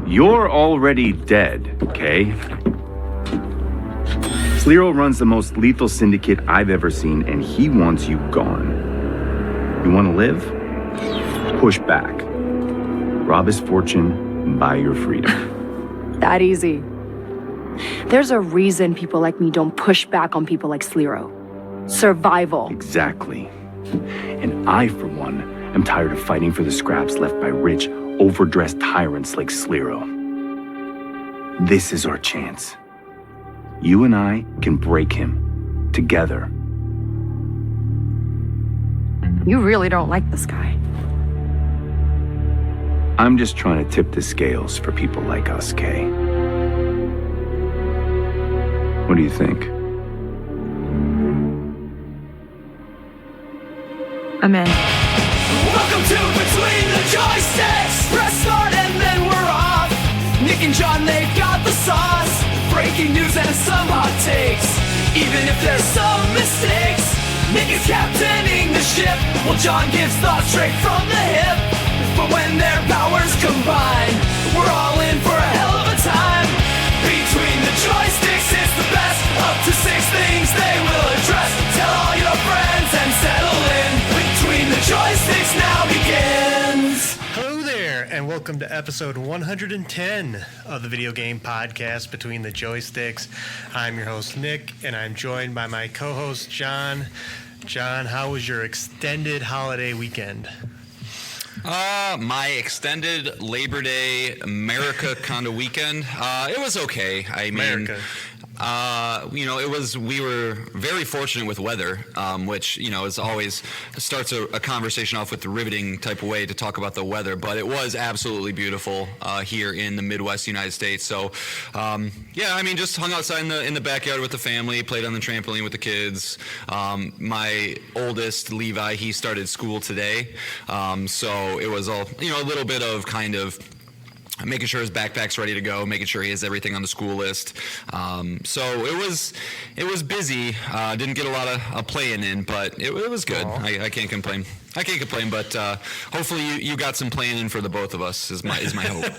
You're already dead, okay? Slero runs the most lethal syndicate I've ever seen, and he wants you gone. You want to live? Push back. Rob his fortune and buy your freedom. That easy. There's a reason people like me don't push back on people like Slero. Survival. Exactly. And I, for one, am tired of fighting for the scraps left by rich, overdressed tyrants like Slero. This is our chance. You and I can break him together. You really don't like this guy. I'm just trying to tip the scales for people like us, Kay. What do you think? I'm in. Welcome to Between the Joysticks. Press start and then we're off. Nick and John, they've got the sauce. Breaking news and some hot takes. Even if there's some mistakes, Nick is captaining the ship, while John gives thoughts straight from the hip. But when their powers combine, we're all in for a hell of a time. Between the Joysticks, it's the best. Up to 6 things they will address. Tell all your friends and settle in. Between the Joysticks now begins. Hello there, and welcome to episode 110 of the video game podcast Between the Joysticks. I'm your host, Nick, and I'm joined by my co-host, John. John, how was your extended holiday weekend? My extended Labor Day America kind of weekend. It was okay. I mean, America. We were very fortunate with weather, which, is always starts a conversation off with the riveting type of way to talk about the weather, but it was absolutely beautiful here in the Midwest United States. So, just hung outside in the backyard with the family, played on the trampoline with the kids. My oldest, Levi, he started school today. So it was all, a little bit of kind of making sure his backpack's ready to go, making sure he has everything on the school list. So it was busy. Didn't get a lot of playing in, but it was good. I can't complain. But hopefully you got some playing in for the both of us is my hope.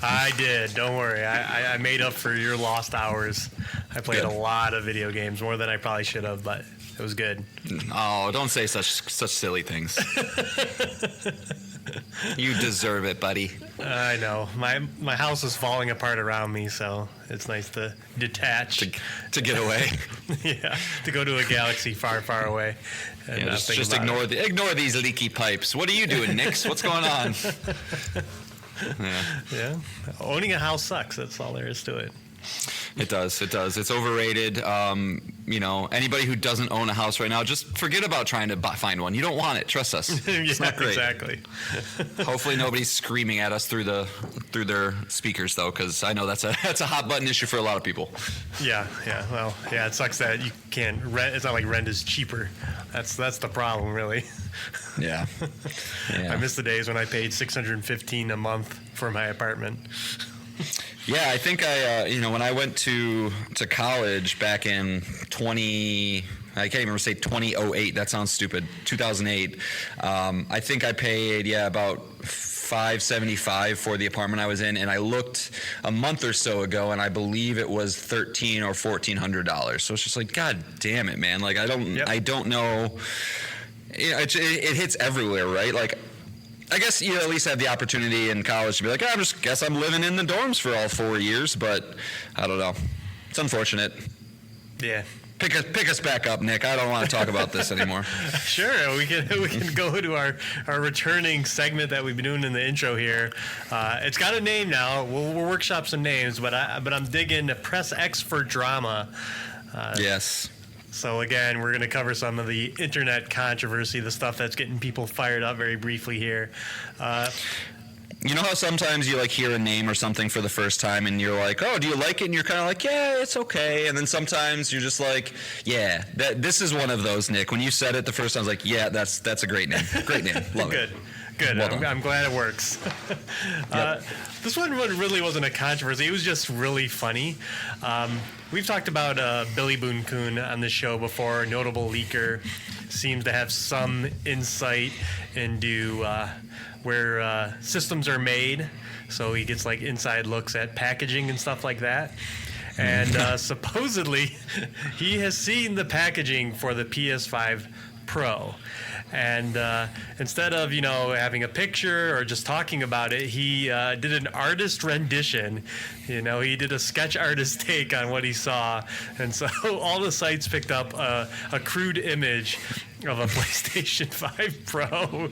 I did. Don't worry. I made up for your lost hours. I played a lot of video games, more than I probably should have, but it was good. Oh, don't say such silly things. You deserve it, buddy. I know. My house is falling apart around me, so it's nice to detach. To get away. Yeah, to go to a galaxy far, far away. And just ignore these leaky pipes. What are you doing, Nix? What's going on? Yeah. Owning a house sucks. That's all there is to it. It does. It's overrated. Anybody who doesn't own a house right now, just forget about trying to find one. You don't want it. Trust us. It's not great. Exactly. Hopefully nobody's screaming at us through their speakers though, because I know that's a hot button issue for a lot of people. Yeah. Well, yeah. It sucks that you can't rent. It's not like rent is cheaper. That's the problem, really. Yeah. I miss the days when I paid $615 a month for my apartment. Yeah, I think when I went to college back in I can't even say 2008. That sounds stupid. 2008. I think I paid about $575 for the apartment I was in, and I looked a month or so ago, and I believe it was $1,300 or $1,400. So it's just like, God damn it, man! Like I don't know. It hits everywhere, right? Like, I guess you at least had the opportunity in college to be like, I just guess I'm living in the dorms for all 4 years, but I don't know. It's unfortunate. Yeah. Pick us back up, Nick. I don't want to talk about this anymore. Sure, we can go to our returning segment that we've been doing in the intro here. It's got a name now. We'll workshop some names, but I'm digging to Press X for Drama. Yes. So again, we're going to cover some of the internet controversy, the stuff that's getting people fired up very briefly here. You know how sometimes you hear a name or something for the first time and you're like, oh, do you like it? And you're kind of like, yeah, it's okay. And then sometimes you're just like, yeah, this is one of those, Nick. When you said it the first time, I was like, yeah, that's a great name. Great name. Love it. Good. Well I'm glad it works. Yep. This one really wasn't a controversy. It was just really funny. We've talked about Billy Boone Coon on this show before. A notable leaker, seems to have some insight into where systems are made so he gets like inside looks at packaging and stuff like that. And supposedly, he has seen the packaging for the PS5 Pro. And instead of, having a picture or just talking about it, he did an artist rendition. He did a sketch artist take on what he saw. And so all the sites picked up a crude image of a PlayStation 5 Pro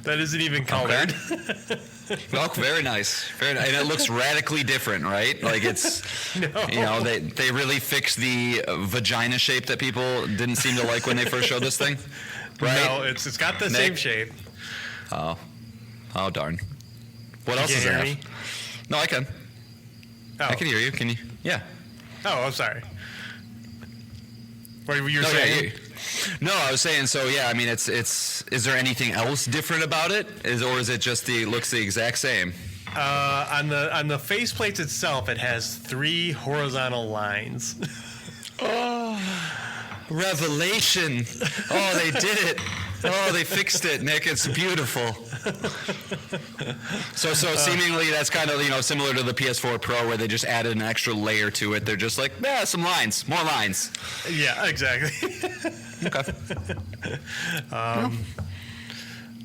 that isn't even colored. Oh, very nice. Very nice. And it looks radically different, right? Like it's, they really fixed the vagina shape that people didn't seem to like when they first showed this thing. Right? No, it's got the same shape. Oh darn. What else You does it can't have? hear me? No, I can. Oh. I can hear you. Can you? Yeah. Oh, I'm sorry. What were you saying? No, I was saying. So yeah, I mean, it's. Is there anything else different about it? Or is it just looks the exact same? On the faceplates itself, it has 3 horizontal lines. Oh, revelation! Oh, they did it! Oh, they fixed it, Nick. It's beautiful. So seemingly that's kind of similar to the PS4 Pro, where they just added an extra layer to it. They're just like, some lines, more lines. Yeah, exactly. Okay.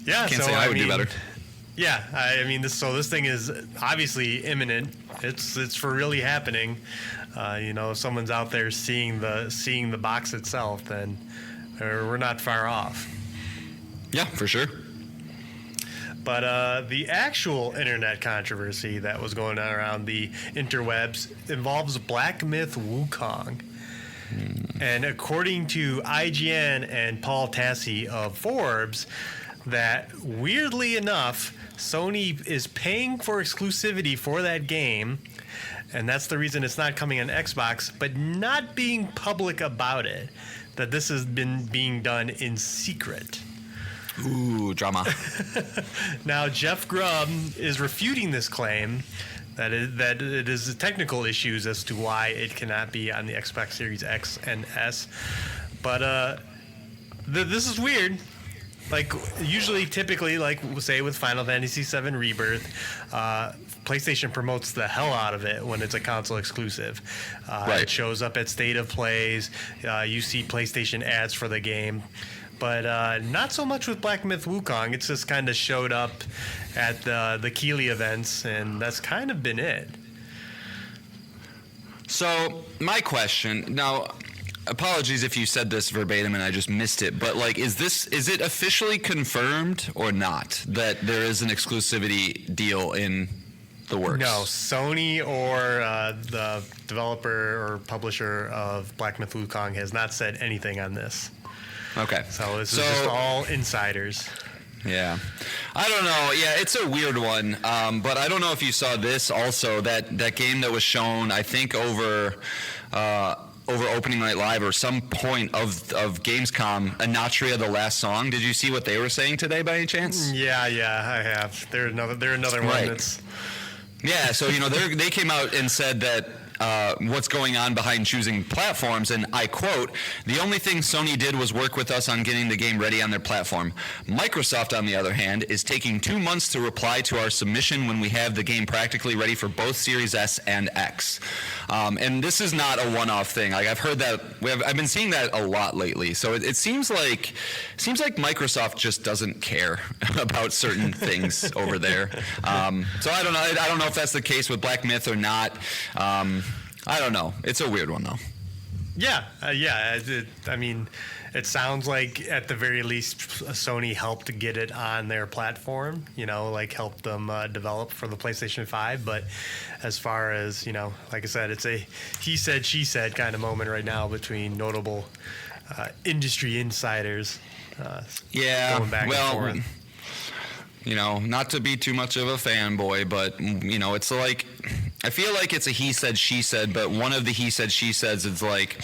Yeah, Can't so say I would do better. Yeah, I mean, this thing is obviously imminent. It's for really happening. If someone's out there seeing the box itself, then we're not far off. Yeah, for sure. But the actual internet controversy that was going on around the interwebs involves Black Myth Wukong. And according to IGN and Paul Tassi of Forbes, that weirdly enough, Sony is paying for exclusivity for that game, and that's the reason it's not coming on Xbox, but not being public about it, that this has been being done in secret. Ooh, drama. Now, Jeff Grubb is refuting this claim that it is technical issues as to why it cannot be on the Xbox Series X and S. But this is weird. Like, typically, like, say with Final Fantasy VII Rebirth, PlayStation promotes the hell out of it when it's a console exclusive. Right. It shows up at State of Plays. You see PlayStation ads for the game. But not so much with Black Myth Wukong. It's just kind of showed up at the Keighley events, and that's kind of been it. So my question now, apologies if you said this verbatim and I just missed it, but like, is it officially confirmed or not that there is an exclusivity deal in the works? No, Sony or the developer or publisher of Black Myth Wukong has not said anything on this. Okay. So this is just all insiders. Yeah. I don't know. Yeah, it's a weird one. But I don't know if you saw this also, that game that was shown, I think, over Opening Night Live or some point of Gamescom, Anatria, the last song. Did you see what they were saying today by any chance? Yeah, I have. They're another one Right. that's... Yeah, so, they came out and said that what's going on behind choosing platforms, and I quote, "The only thing Sony did was work with us on getting the game ready on their platform. Microsoft, on the other hand, is taking 2 months to reply to our submission when we have the game practically ready for both Series S and X." And this is not a one-off thing. Like, I've heard that, I've been seeing that a lot lately. So it seems like Microsoft just doesn't care about certain things over there. So I don't know. I don't know if that's the case with Black Myth or not. I don't know. It's a weird one, though. Yeah. I mean, it sounds like at the very least Sony helped get it on their platform, like helped them develop for the PlayStation 5. But as far as, like I said, it's a he said, she said kind of moment right now between notable industry insiders. Going back and forth. Not to be too much of a fanboy, but, it's like, I feel like it's a he said, she said, but one of the he said, she says is like,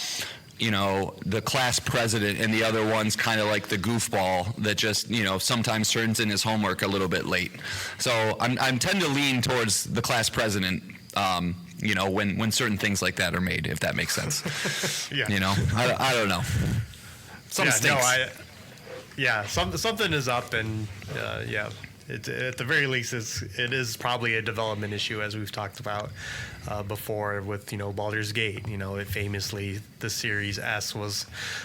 the class president, and the other one's kind of like the goofball that just, sometimes turns in his homework a little bit late. So I'm tend to lean towards the class president, when certain things like that are made, if that makes sense. Yeah. I don't know. Something stinks. Something is up, and at the very least, it is probably a development issue, as we've talked about before with, Baldur's Gate. It famously, the Series S was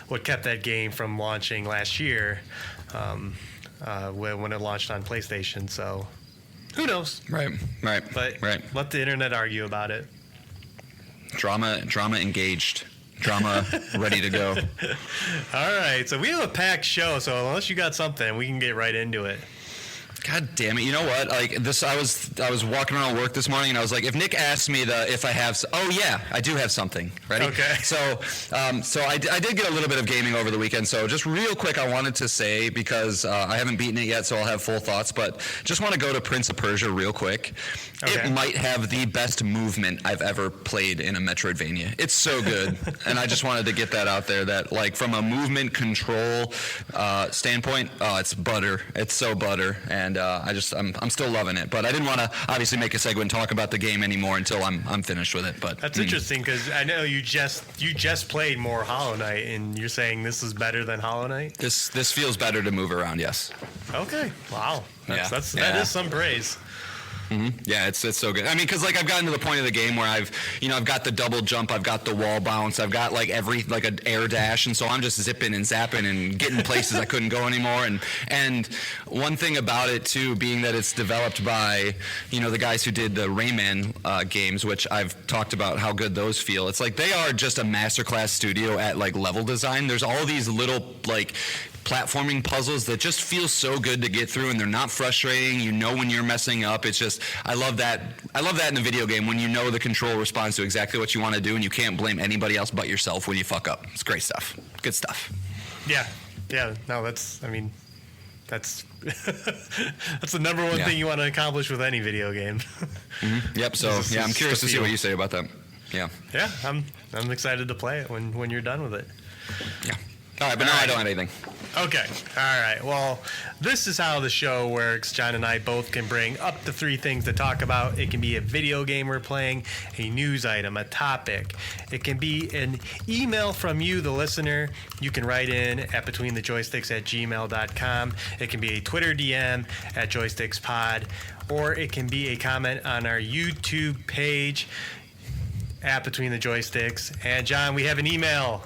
what kept that game from launching last year when it launched on PlayStation. So who knows? Right. But right. Let the internet argue about it. Drama engaged. Drama ready to go. All right, so we have a packed show, so unless you got something, we can get right into it. God damn it! You know what? Like this, I was walking around work this morning, and I was like, if Nick asked me if I have, oh yeah, I do have something. Ready? Okay. So I did get a little bit of gaming over the weekend. So just real quick, I wanted to say, because I haven't beaten it yet, so I'll have full thoughts. But just want to go to Prince of Persia real quick. Okay. It might have the best movement I've ever played in a Metroidvania. It's so good, and I just wanted to get that out there. That like from a movement control standpoint, it's butter. It's so butter, and I'm still loving it. But I didn't want to obviously make a segue and talk about the game anymore until I'm finished with it. But that's interesting, because I know you just played more Hollow Knight, and you're saying this is better than Hollow Knight. This feels better to move around. Yes. Okay. Wow. That Yeah. is some praise. Mm-hmm. Yeah, it's so good. I mean, because like I've gotten to the point of the game where I've got the double jump, I've got the wall bounce, I've got like an air dash, and so I'm just zipping and zapping and getting places I couldn't go anymore. And one thing about it too, being that it's developed by the guys who did the Rayman games, which I've talked about how good those feel. It's like they are just a masterclass studio at like level design. There's all these little like platforming puzzles that just feel so good to get through, and they're not frustrating. When you're messing up. It's just I love that in a video game, when the control responds to exactly what you want to do, and you can't blame anybody else but yourself when you fuck up. It's great stuff. Good stuff. Yeah. No, that's that's the number one thing you want to accomplish with any video game. Mm-hmm. Yep. So I'm curious to see what you say about that. Yeah. Yeah, I'm excited to play it when you're done with it. Yeah. All right, but now I don't have anything. Okay. All right. Well, this is how the show works. John and I both can bring up to 3 things to talk about. It can be a video game we're playing, a news item, a topic. It can be an email from you, the listener. You can write in at betweenthejoysticks@gmail.com. It can be a Twitter DM at joystickspod, or it can be a comment on our YouTube page at Between the Joysticks. And John, we have an email.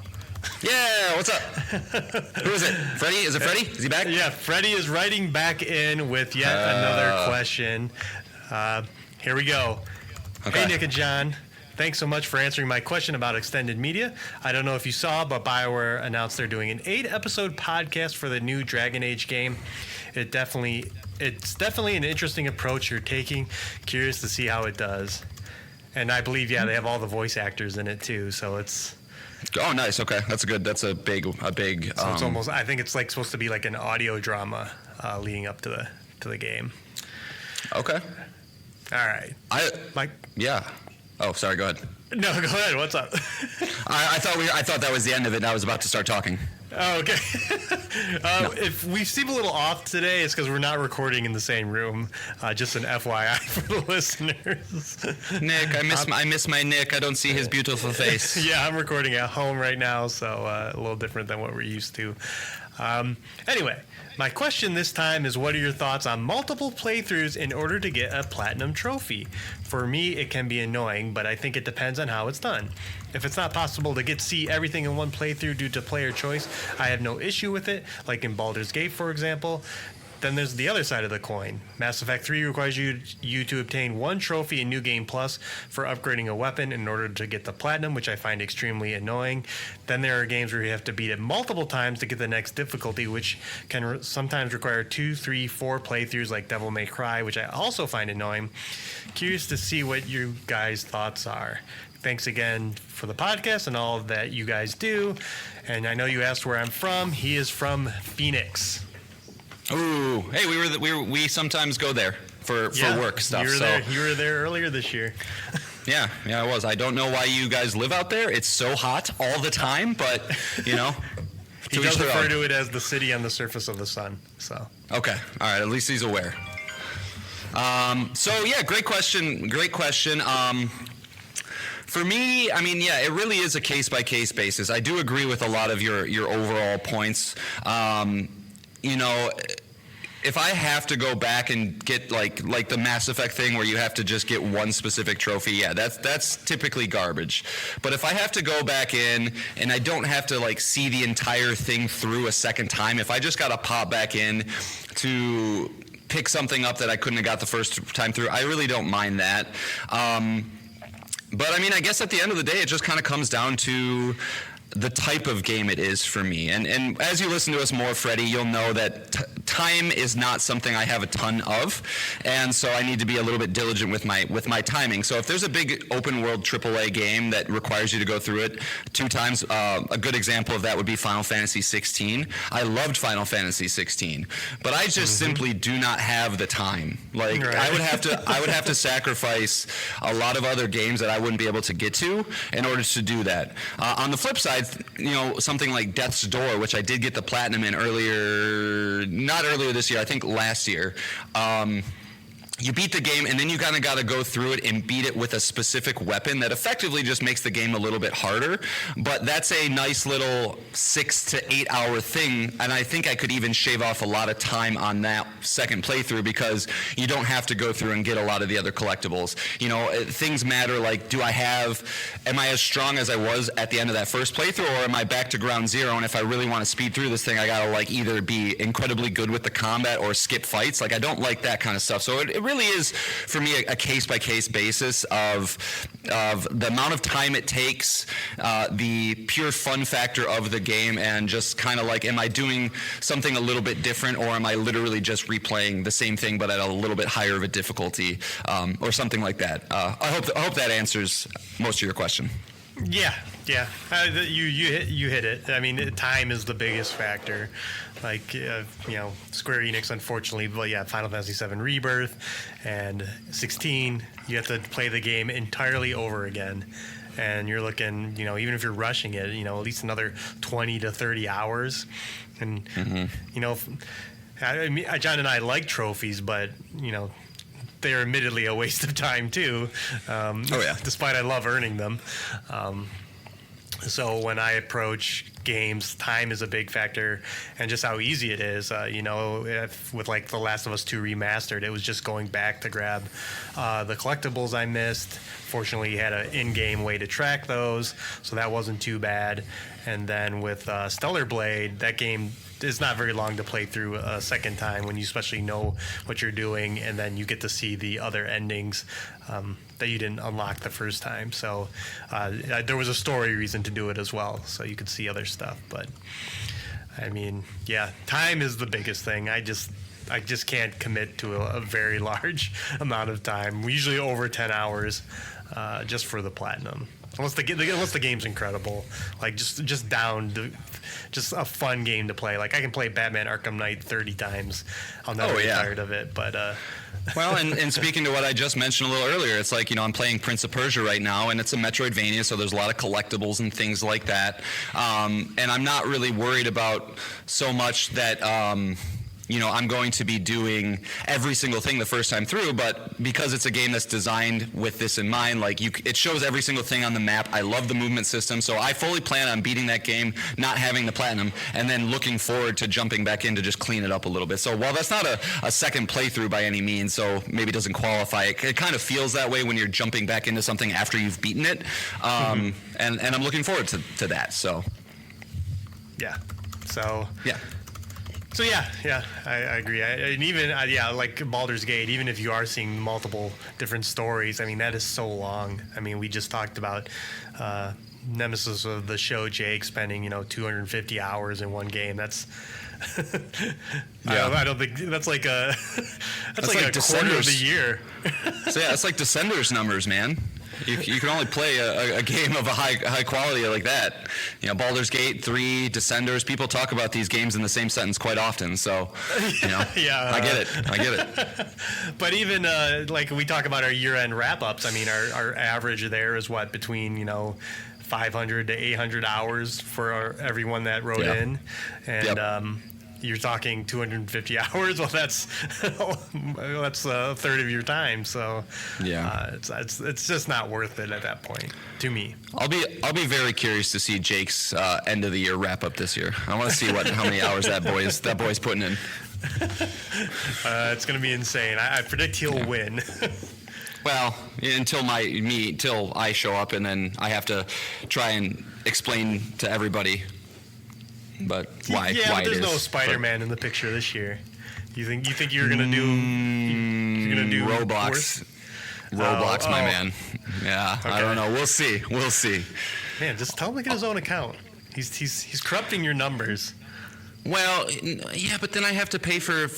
Yeah, what's up? Who is it? Freddie? Is it Freddie? Is he back? Yeah, Freddie is writing back in with yet another question. Here we go. Okay. Hey, Nick and John. Thanks so much for answering my question about extended media. I don't know if you saw, but BioWare announced they're doing an 8-episode podcast for the new Dragon Age game. It's definitely an interesting approach you're taking. Curious to see how it does. And I believe, they have all the voice actors in it too, so it's... Oh, nice. Okay, that's good. That's a big. So it's almost. I think it's like supposed to be like an audio drama leading up to the game. Okay. All right. Mike. Yeah. Oh, sorry. Go ahead. No, go ahead. What's up? I thought that was the end of it, and I was about to start talking. Oh, okay. If we seem a little off today, it's because we're not recording in the same room. Just an FYI for the listeners. Nick, I miss my Nick. I don't see his beautiful face. Yeah, I'm recording at home right now, so a little different than what we're used to. Anyway, my question this time is, what are your thoughts on multiple playthroughs in order to get a platinum trophy? For me, it can be annoying, but I think it depends on how it's done. If it's not possible to see everything in one playthrough due to player choice, I have no issue with it, like in Baldur's Gate, for example. Then there's the other side of the coin. Mass Effect 3 requires you to obtain 1 trophy in New Game Plus for upgrading a weapon in order to get the platinum, which I find extremely annoying. Then there are games where you have to beat it multiple times to get the next difficulty, which can sometimes require 2, 3, 4 playthroughs, like Devil May Cry, which I also find annoying. Curious to see what you guys' thoughts are. Thanks again for the podcast and all that you guys do. And I know you asked where I'm from. He is from Phoenix. Ooh, hey, we sometimes go there for work stuff. You were there earlier this year. Yeah, I was. I don't know why you guys live out there. It's so hot all the time, but He does refer to it as the city on the surface of the sun. So okay, all right. At least he's aware. Great question. For me, I mean, it really is a case by case basis. I do agree with a lot of your overall points. if I have to go back and get like the Mass Effect thing where you have to just get one specific trophy, yeah, that's typically garbage. But if I have to go back in and I don't have to like see the entire thing through a second time, if I just got to pop back in to pick something up that I couldn't have got the first time through, I really don't mind that. But I mean, I guess at the end of the day, it just kind of comes down to the type of game it is for me. And as you listen to us more, Freddie, you'll know that time is not something I have a ton of, and so I need to be a little bit diligent with my timing. So if there's a big open world AAA game that requires you to go through it 2 times, a good example of that would be Final Fantasy 16. I loved Final Fantasy 16, but I just simply do not have the time. Like Right. I would have to sacrifice a lot of other games that I wouldn't be able to get to in order to do that. On the flip side, you know, something like Death's Door, which I did get the platinum in not earlier this year, I think last year. You beat the game, and then you kind of got to go through it and beat it with a specific weapon that effectively just makes the game a little bit harder. But that's a nice little 6 to 8 hour thing, and I think I could even shave off a lot of time on that second playthrough because you don't have to go through and get a lot of the other collectibles. You know, things matter like, am I as strong as I was at the end of that first playthrough, or am I back to ground zero? And if I really want to speed through this thing, I got to like either be incredibly good with the combat or skip fights. Like I don't like that kind of stuff. So it really is for me a case-by-case basis of the amount of time it takes, the pure fun factor of the game, and just kind of like, am I doing something a little bit different, or am I literally just replaying the same thing but at a little bit higher of a difficulty, or something like that. I hope that answers most of your question. Yeah. You hit it. I mean, time is the biggest factor. Like, you know, Square Enix, unfortunately, but yeah, Final Fantasy VII Rebirth and 16, you have to play the game entirely over again. And you're looking, you know, even if you're rushing it, you know, at least another 20 to 30 hours. And, you know, I mean, John and I like trophies, but, you know, they're admittedly a waste of time too. Despite I love earning them. So when I approach games, time is a big factor, and just how easy it is. You know, with like The Last of Us 2 Remastered, it was just going back to grab the collectibles I missed. Fortunately, you had an in-game way to track those, so that wasn't too bad. And then with Stellar Blade, that game is not very long to play through a second time when you especially know what you're doing, and then you get to see the other endings that you didn't unlock the first time. So there was a story reason to do it as well, so you could see other stuff. But I mean, yeah, time is the biggest thing. I just can't commit to a very large amount of time. Usually over 10 hours just for the platinum. Unless the game's incredible, like just a fun game to play. Like I can play Batman Arkham Knight 30 times. I'll never get tired of it. But well, and speaking to what I just mentioned a little earlier, it's like, you know, I'm playing Prince of Persia right now, and it's a Metroidvania, so there's a lot of collectibles and things like that. And I'm not really worried about so much that. You know, I'm going to be doing every single thing the first time through, but because it's a game that's designed with this in mind, like it shows every single thing on the map. I love the movement system, so I fully plan on beating that game, not having the platinum, and then looking forward to jumping back in to just clean it up a little bit. So while that's not a second playthrough by any means, so maybe doesn't qualify, it kind of feels that way when you're jumping back into something after you've beaten it, and I'm looking forward to that. So yeah, so yeah. So yeah, I agree. And even like Baldur's Gate, even if you are seeing multiple different stories, I mean that is so long. I mean we just talked about Nemesis of the show, Jake spending 250 hours in one game. That's I don't think that's like a quarter of the year. So yeah, it's like Descenders numbers, man. You can only play a game of a high quality like that. You know, Baldur's Gate 3, Descenders. People talk about these games in the same sentence quite often. So, you know, yeah, I get it. But even like we talk about our year-end wrap-ups. I mean, our average there is what, between 500 to 800 hours for everyone that wrote in, and you're talking 250 hours. Well, that's a third of your time. So it's just not worth it at that point to me. I'll be very curious to see Jake's end of the year wrap up this year. I want to see how many hours that boy's putting in. It's going to be insane. I predict he'll win. Well, until I show up, and then I have to try and explain to everybody. But why? Yeah, why but there's it is. no Spider-Man in the picture this year. You think you're gonna do? You're gonna do Roblox? worse? Roblox, my man. Yeah, Okay. I don't know. We'll see. Man, just tell him to get his own account. He's corrupting your numbers. Well, yeah, but then I have to pay for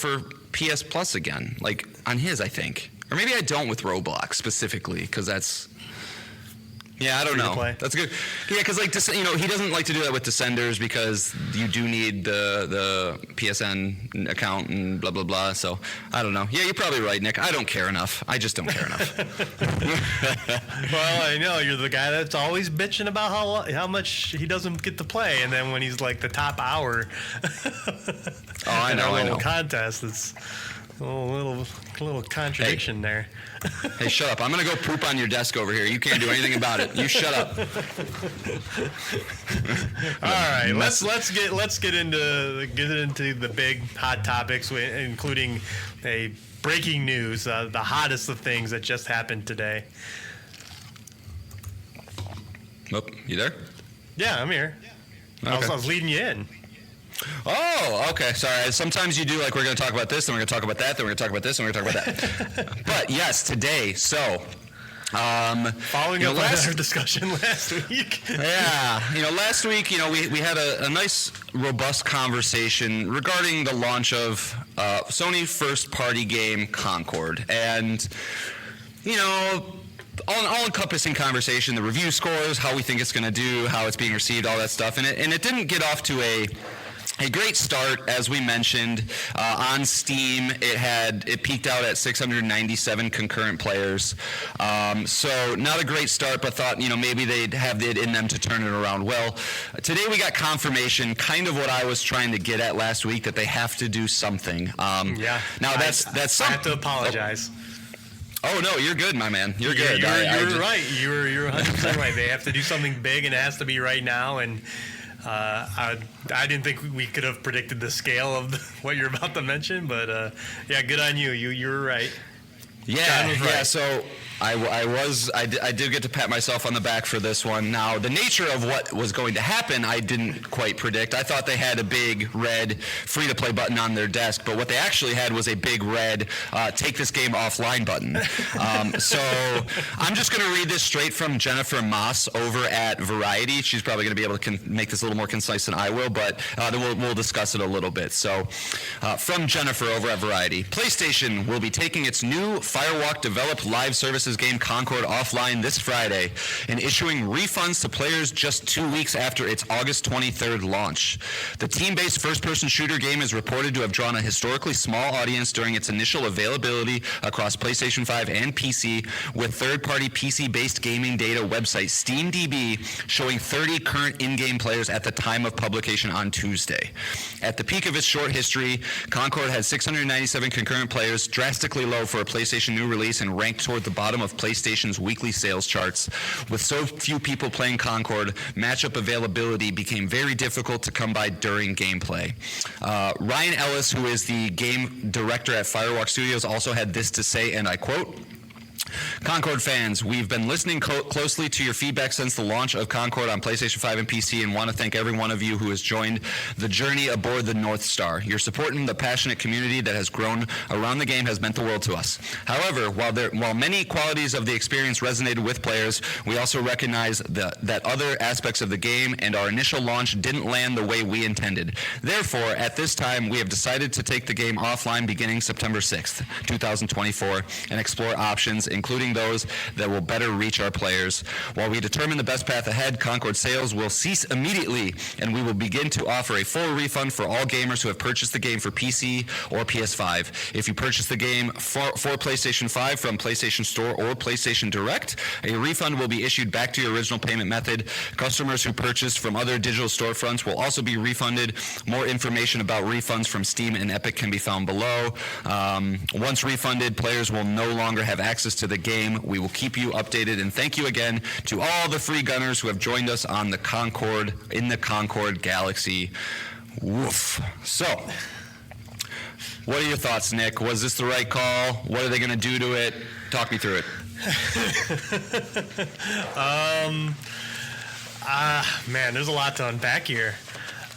PS Plus again, like on his, I think. Or maybe I don't with Roblox specifically, because that's... Yeah, I don't Free to know. play. That's good. Yeah, because he doesn't like to do that with Descenders because you do need the PSN account and blah blah blah. So I don't know. Yeah, you're probably right, Nick. I don't care enough. I just don't care enough. Well, I know you're the guy that's always bitching about how much he doesn't get to play, and then when he's like the top hour, I know. little contest, it's a little contradiction there. Hey, shut up! I'm gonna go poop on your desk over here. You can't do anything about it. You shut up. All right, let's get into the big hot topics, including a breaking news, the hottest of things that just happened today. Oh, you there? Yeah, I'm here. I was leading you in. Oh, okay. Sorry. Sometimes you do like we're going to talk about this, then we're going to talk about that, then we're going to talk about this, and we're going to talk about that. But yes, today. So, Following up on our discussion last week. Yeah, last week, we had a nice, robust conversation regarding the launch of Sony first-party game Concord, and all-encompassing conversation, the review scores, how we think it's going to do, how it's being received, all that stuff, and it didn't get off to a great start. As we mentioned, on Steam, it peaked out at 697 concurrent players. So not a great start, but thought, maybe they'd have it in them to turn it around. Well, today we got confirmation, kind of what I was trying to get at last week, that they have to do something. Yeah. Now that's I have to apologize. Oh no, you're good, my man. You're good. You're right. You're 100% right. They have to do something big, and it has to be right now. And I didn't think we could have predicted the scale of what you're about to mention, but yeah, good on you. You were right. Yeah, was right. yeah. So I did get to pat myself on the back for this one. Now, the nature of what was going to happen, I didn't quite predict. I thought they had a big red free-to-play button on their desk, but what they actually had was a big red take this game offline button. So I'm just going to read this straight from Jennifer Moss over at Variety. She's probably going to be able to make this a little more concise than I will, but then we'll discuss it a little bit. So from Jennifer over at Variety, PlayStation will be taking its new Firewalk-developed live services game Concord offline this Friday and issuing refunds to players just 2 weeks after its August 23rd launch. The team-based first-person shooter game is reported to have drawn a historically small audience during its initial availability across PlayStation 5 and PC, with third-party PC-based gaming data website SteamDB showing 30 current in-game players at the time of publication on Tuesday. At the peak of its short history, Concord had 697 concurrent players, drastically low for a PlayStation new release and ranked toward the bottom of PlayStation's weekly sales charts. With so few people playing Concord, matchup availability became very difficult to come by during gameplay. Ryan Ellis, who is the game director at Firewalk Studios, also had this to say, and I quote, "Concord fans, we've been listening closely to your feedback since the launch of Concord on PlayStation 5 and PC and want to thank every one of you who has joined the journey aboard the North Star. Your support and the passionate community that has grown around the game has meant the world to us. However, while many qualities of the experience resonated with players, we also recognize that other aspects of the game and our initial launch didn't land the way we intended. Therefore, at this time, we have decided to take the game offline beginning September 6th, 2024, and explore options, including those that will better reach our players. While we determine the best path ahead, Concord sales will cease immediately, and we will begin to offer a full refund for all gamers who have purchased the game for PC or PS5. If you purchase the game for PlayStation 5 from PlayStation Store or PlayStation Direct, a refund will be issued back to your original payment method. Customers who purchased from other digital storefronts will also be refunded. More information about refunds from Steam and Epic can be found below. Once refunded, players will no longer have access to the game. We will keep you updated, and thank you again to all the free gunners who have joined us on the Concord, in the Concord Galaxy. Woof. So, What are your thoughts, Nick? Was this the right call? What are they going to do to it? Talk me through it. Man, there's a lot to unpack here.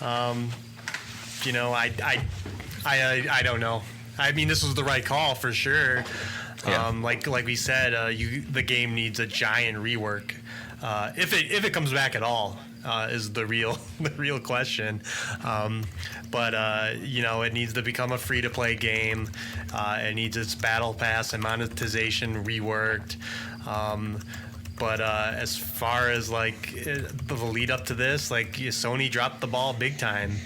You know, I don't know. I mean, this was the right call for sure. Yeah. Like we said, the game needs a giant rework. If it comes back at all, is the real question. But you know, it needs to become a free-to-play game. It needs its battle pass and monetization reworked. But as far as like the lead up to this, like Sony dropped the ball big time.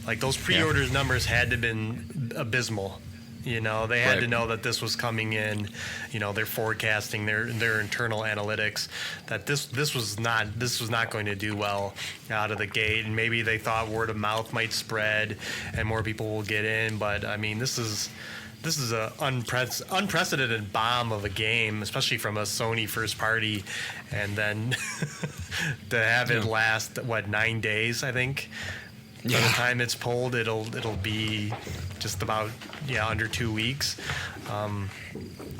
Like those pre-orders numbers had to have been abysmal. You know, they had to know that this was coming in. You know, they're forecasting their internal analytics that this was not going to do well out of the gate. And maybe they thought word of mouth might spread and more people will get in. But I mean, this is a unprecedented bomb of a game, especially from a Sony first party, and then to have it last 9 days, I think. By the time it's pulled, it'll be just about under 2 weeks.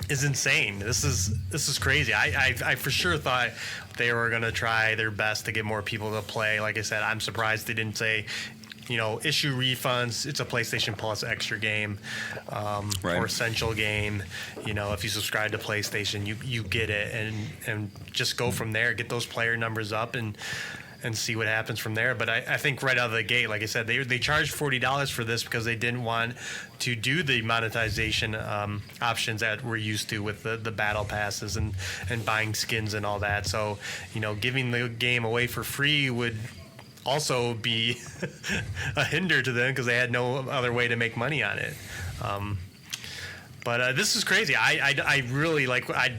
Is insane. This is crazy. I for sure thought they were gonna try their best to get more people to play. Like I said, I'm surprised they didn't say, issue refunds. It's a PlayStation Plus extra game, or essential game. If you subscribe to PlayStation, you get it, and just go from there. Get those player numbers up and see what happens from there. But I think right out of the gate, like I said, they charged $40 for this because they didn't want to do the monetization options that we're used to with the battle passes and buying skins and all that. So, giving the game away for free would also be a hinder to them because they had no other way to make money on it. But this is crazy. I really like, I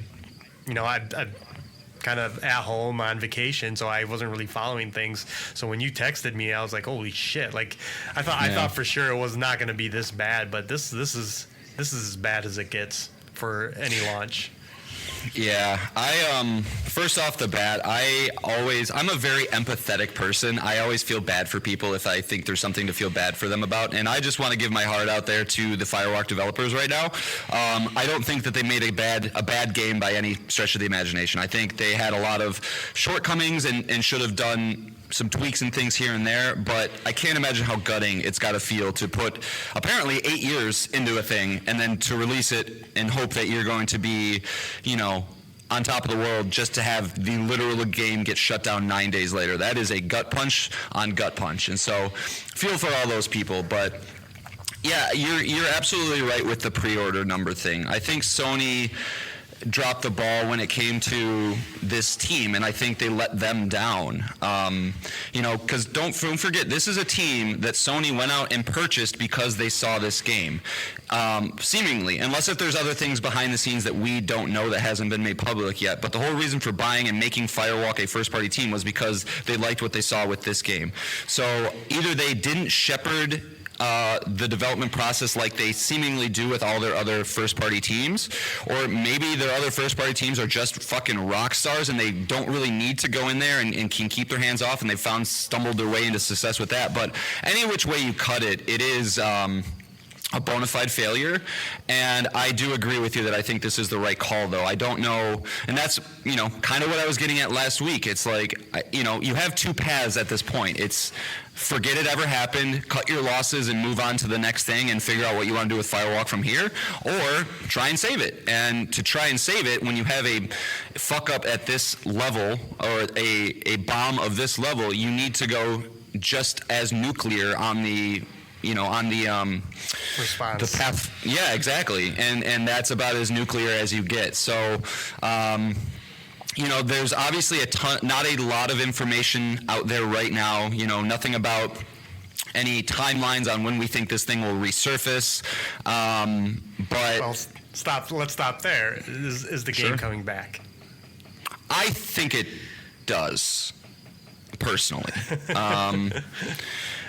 kind of at home on vacation, so I wasn't really following things. So when you texted me, I was like, holy shit. Like I thought for sure it was not going to be this bad, but this is as bad as it gets for any launch. Yeah, first off the bat, I'm a very empathetic person. I always feel bad for people if I think there's something to feel bad for them about, and I just want to give my heart out there to the Firewalk developers right now. I don't think that they made a bad game by any stretch of the imagination. I think they had a lot of shortcomings and should have done some tweaks and things here and there, but I can't imagine how gutting it's got to feel to put apparently 8 years into a thing and then to release it and hope that you're going to be, on top of the world just to have the literal game get shut down 9 days later. That is a gut punch on gut punch. And so feel for all those people, but yeah, you're absolutely right with the pre-order number thing. I think Sony dropped the ball when it came to this team, and I think they let them down. Because don't forget, this is a team that Sony went out and purchased because they saw this game. Seemingly, unless if there's other things behind the scenes that we don't know that hasn't been made public yet. But the whole reason for buying and making Firewalk a first-party team was because they liked what they saw with this game. So either they didn't shepherd the development process like they seemingly do with all their other first-party teams, or maybe their other first-party teams are just fucking rock stars and they don't really need to go in there and can keep their hands off, and they've stumbled their way into success with that. But any which way you cut it, it is a bona fide failure, and I do agree with you that I think this is the right call, though. I don't know, and that's, kind of what I was getting at last week. It's like, you have two paths at this point. It's forget it ever happened, cut your losses and move on to the next thing and figure out what you want to do with Firewalk from here, or try and save it. And to try and save it, when you have a fuck up at this level or a bomb of this level, you need to go just as nuclear on the response. The path. Yeah, exactly. And that's about as nuclear as you get. So, there's obviously not a lot of information out there right now, nothing about any timelines on when we think this thing will resurface. But let's stop there. Is the game coming back? I think it does, personally.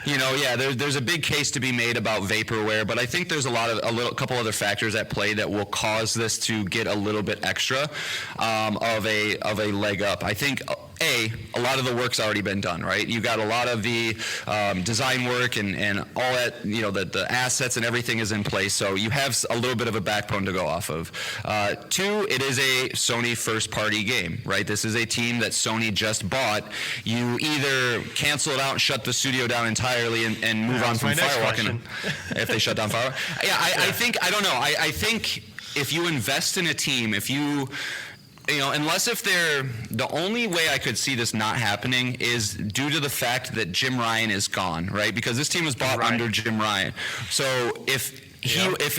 There's a big case to be made about vaporware, but I think there's a couple other factors at play that will cause this to get a little bit extra of a leg up. I think a lot of the work's already been done, right? You got a lot of the design work and all that, the assets and everything is in place, so you have a little bit of a backbone to go off of. Two, it is a Sony first-party game, right? This is a team that Sony just bought. You either cancel it out and shut the studio down entirely and move on from Firewalk, if they shut down Firewalk. I think if you invest in a team, unless if the only way I could see this not happening is due to the fact that Jim Ryan is gone, right? Because this team was bought under Jim Ryan. So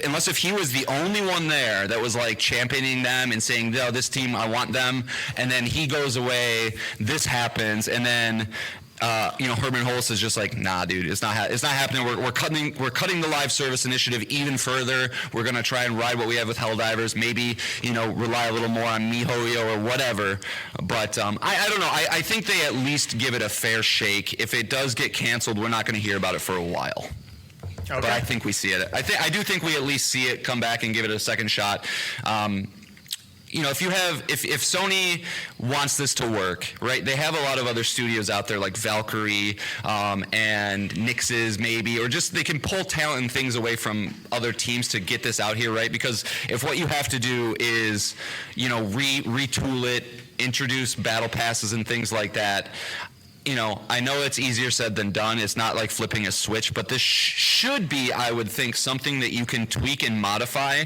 unless if he was the only one there that was like championing them and saying, no, this team, I want them, and then he goes away, this happens, and then Herman Hulse is just like, nah, dude, it's not happening. We're cutting the live service initiative even further. We're gonna try and ride what we have with Helldivers. Maybe rely a little more on MiHoYo or whatever. But I don't know. I think they at least give it a fair shake. If it does get canceled, we're not gonna hear about it for a while. Okay. But I think we see it. I do think we at least see it come back and give it a second shot. If Sony wants this to work, right? They have a lot of other studios out there like Valkyrie and Nix's maybe, or just they can pull talent and things away from other teams to get this out here, right? Because if what you have to do is, retool it, introduce battle passes and things like that, I know it's easier said than done. It's not like flipping a switch, but this should be, I would think, something that you can tweak and modify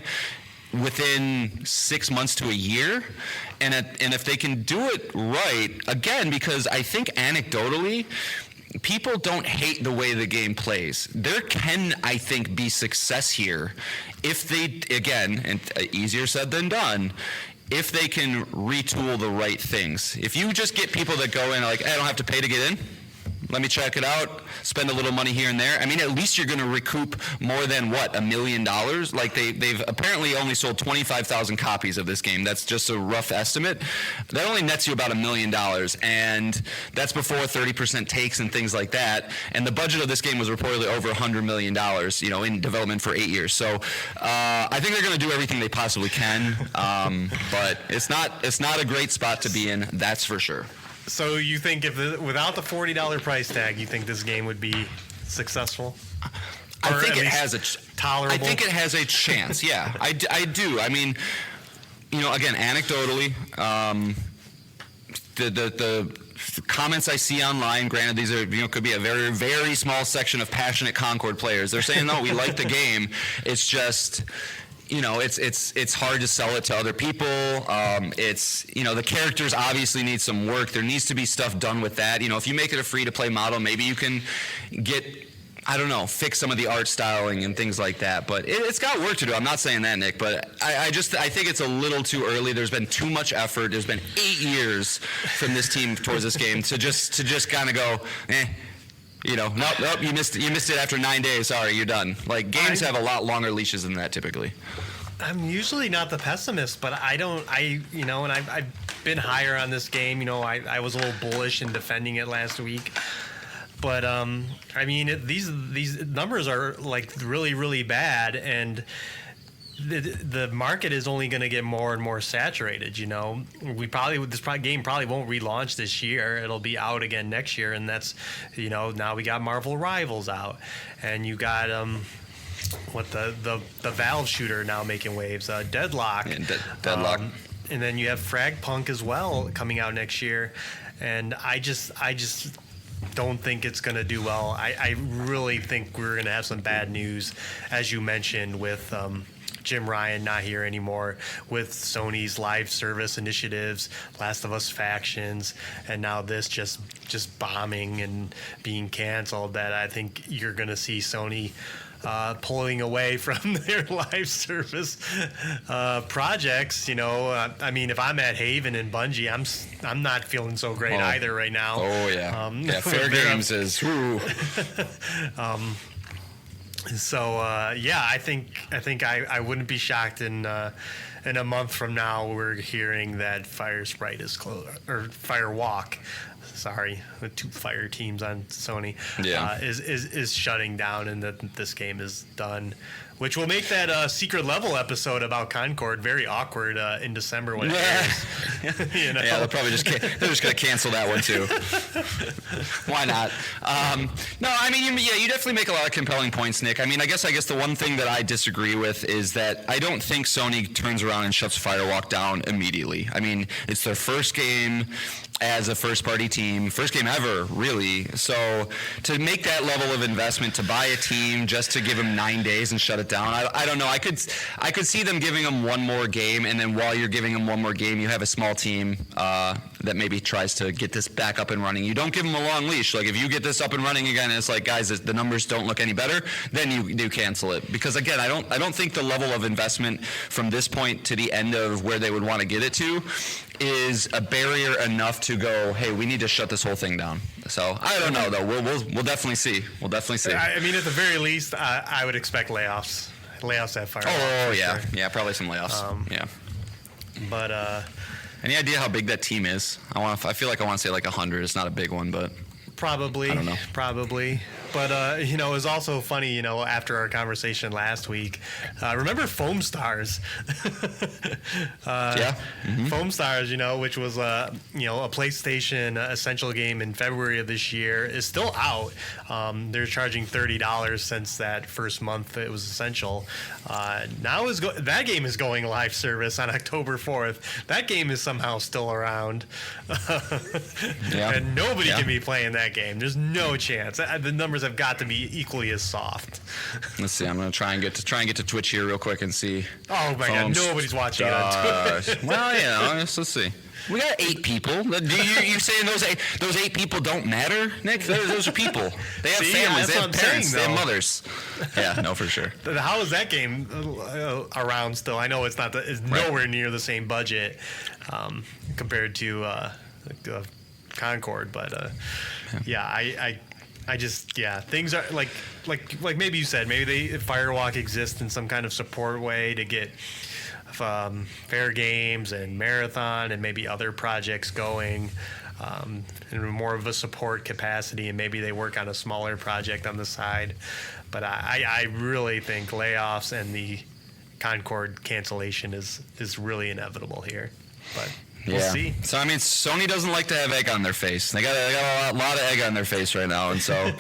within 6 months to a year, and if they can do it right, again, because I think anecdotally, people don't hate the way the game plays. There can, I think, be success here if they, again, and easier said than done, if they can retool the right things. If you just get people that go in like, I don't have to pay to get in, let me check it out, spend a little money here and there. I mean, at least you're going to recoup more than, $1 million? Like, they've apparently only sold 25,000 copies of this game. That's just a rough estimate. That only nets you about $1 million, and that's before 30% takes and things like that. And the budget of this game was reportedly over $100 million, in development for 8 years. So I think they're going to do everything they possibly can, but it's not a great spot to be in, that's for sure. So you think without the $40 price tag, you think this game would be successful? I think it has tolerable. I think it has a chance. Yeah, I do. I mean, again, anecdotally, the comments I see online, granted these are could be a very, very small section of passionate Concord players. They're saying, no, we like the game. It's just, it's hard to sell it to other people. The characters obviously need some work. There needs to be stuff done with that. If you make it a free-to-play model, maybe you can fix some of the art styling and things like that. But it's got work to do. I'm not saying that, Nick, but I think it's a little too early. There's been too much effort. There's been 8 years from this team towards this game to just kind of go, nope, you missed it after 9 days. Sorry, you're done. Like, games have a lot longer leashes than that typically. I'm usually not the pessimist, but and I've been higher on this game. I was a little bullish in defending it last week. But these numbers are like really, really bad, and the market is only going to get more and more saturated. This game probably won't relaunch this year. It'll be out again next year, and that's now we got Marvel Rivals out, and you got the Valve shooter now making waves, Deadlock. Yeah, Deadlock. And then you have Fragpunk as well coming out next year, and I just don't think it's going to do well. I really think we're going to have some bad news, as you mentioned, with Jim Ryan not here anymore, with Sony's live service initiatives, Last of Us Factions, and now this just bombing and being canceled, that I think you're going to see Sony pulling away from their live service projects. If I'm at Haven and Bungie, I'm not feeling so great either right now. Oh yeah, Fair Games is. So I think I wouldn't be shocked in in a month from now, we're hearing that Fire Sprite is closed, or Firewalk. Sorry, the 2 fire teams on Sony is shutting down, and that this game is done, which will make that secret level episode about Concord very awkward in December when it airs. You know? Yeah, they're just gonna cancel that one too. Why not? No, I mean, you definitely make a lot of compelling points, Nick. I mean, I guess the one thing that I disagree with is that I don't think Sony turns around and shuts Firewalk down immediately. I mean, it's their first game as a first-party team, first game ever, really. So to make that level of investment, to buy a team just to give them 9 days and shut it down, I don't know. I could see them giving them one more game, and then while you're giving them one more game, you have a small team that maybe tries to get this back up and running. You don't give them a long leash. Like if you get this up and running again, and it's like, guys, the numbers don't look any better, then you do cancel it. Because again, I don't think the level of investment from this point to the end of where they would want to get it to is a barrier enough to go, hey, we need to shut this whole thing down. So I don't know though. We'll definitely see. We'll definitely see. I mean, at the very least, I would expect layoffs at Firewalk. Oh yeah, sure. yeah, probably some layoffs. Yeah. But any idea how big that team is? I feel like I want to say like 100. It's not a big one, but probably. I don't know. But it was also funny, after our conversation last week. Remember Foam Stars? Yeah. Mm-hmm. Foam Stars, which was a PlayStation Essential game in February of this year, is still out. They're charging $30 since that first month it was Essential. Now that game is going live service on October 4th. That game is somehow still around, and nobody can be playing that game. There's no chance. The numbers have got to be equally as soft. Let's see. I'm gonna try and get to Twitch here real quick and see. Oh my God! Nobody's watching it on Twitch. Well, let's see. We got 8 people. You saying those 8 people don't matter, Nick? Those are people. They have families. They have parents. They have mothers. Yeah, no, for sure. How is that game around still? I know it's nowhere near the same budget compared to Concord, but I just things are like maybe you said, maybe Firewalk exists in some kind of support way to get fair games and marathon and maybe other projects going in more of a support capacity, and maybe they work on a smaller project on the side. But I really think layoffs and the Concord cancellation is really inevitable here. But we'll see. So I mean, Sony doesn't like to have egg on their face. They got a lot of egg on their face right now, and so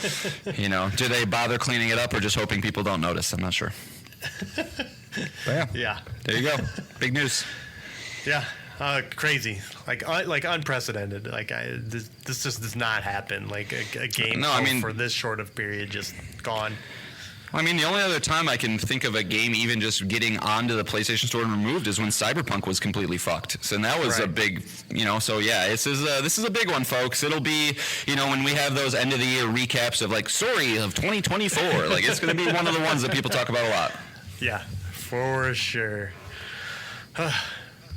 do they bother cleaning it up or just hoping people don't notice? I'm not sure. But yeah, there you go. Big news. Yeah, crazy, like unprecedented. This just does not happen. Like a game for this short of period just gone. I mean, the only other time I can think of a game even just getting onto the PlayStation Store and removed is when Cyberpunk was completely fucked. So that was a big, So yeah, this is a big one, folks. It'll be, when we have those end of the year recaps of story of 2024. Like it's going to be one of the ones that people talk about a lot. Yeah, for sure.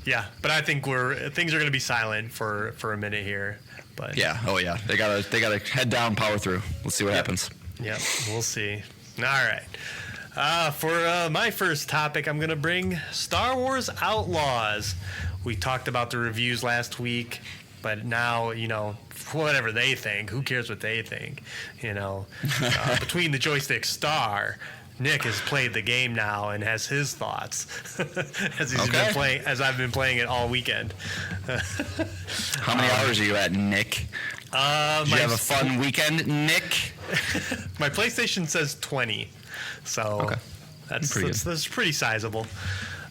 Yeah, but I think things are going to be silent for a minute here. But yeah, they gotta head down, power through. Let's see what happens. Yep, we'll see. All right. For my first topic, I'm going to bring Star Wars Outlaws. We talked about the reviews last week, but now, whatever they think, who cares what they think? Between the joystick star, Nick has played the game now and has his thoughts as I've been playing it all weekend. How many hours are you at, Nick? Did you have a fun weekend, Nick? My PlayStation says 20, so that's pretty sizable.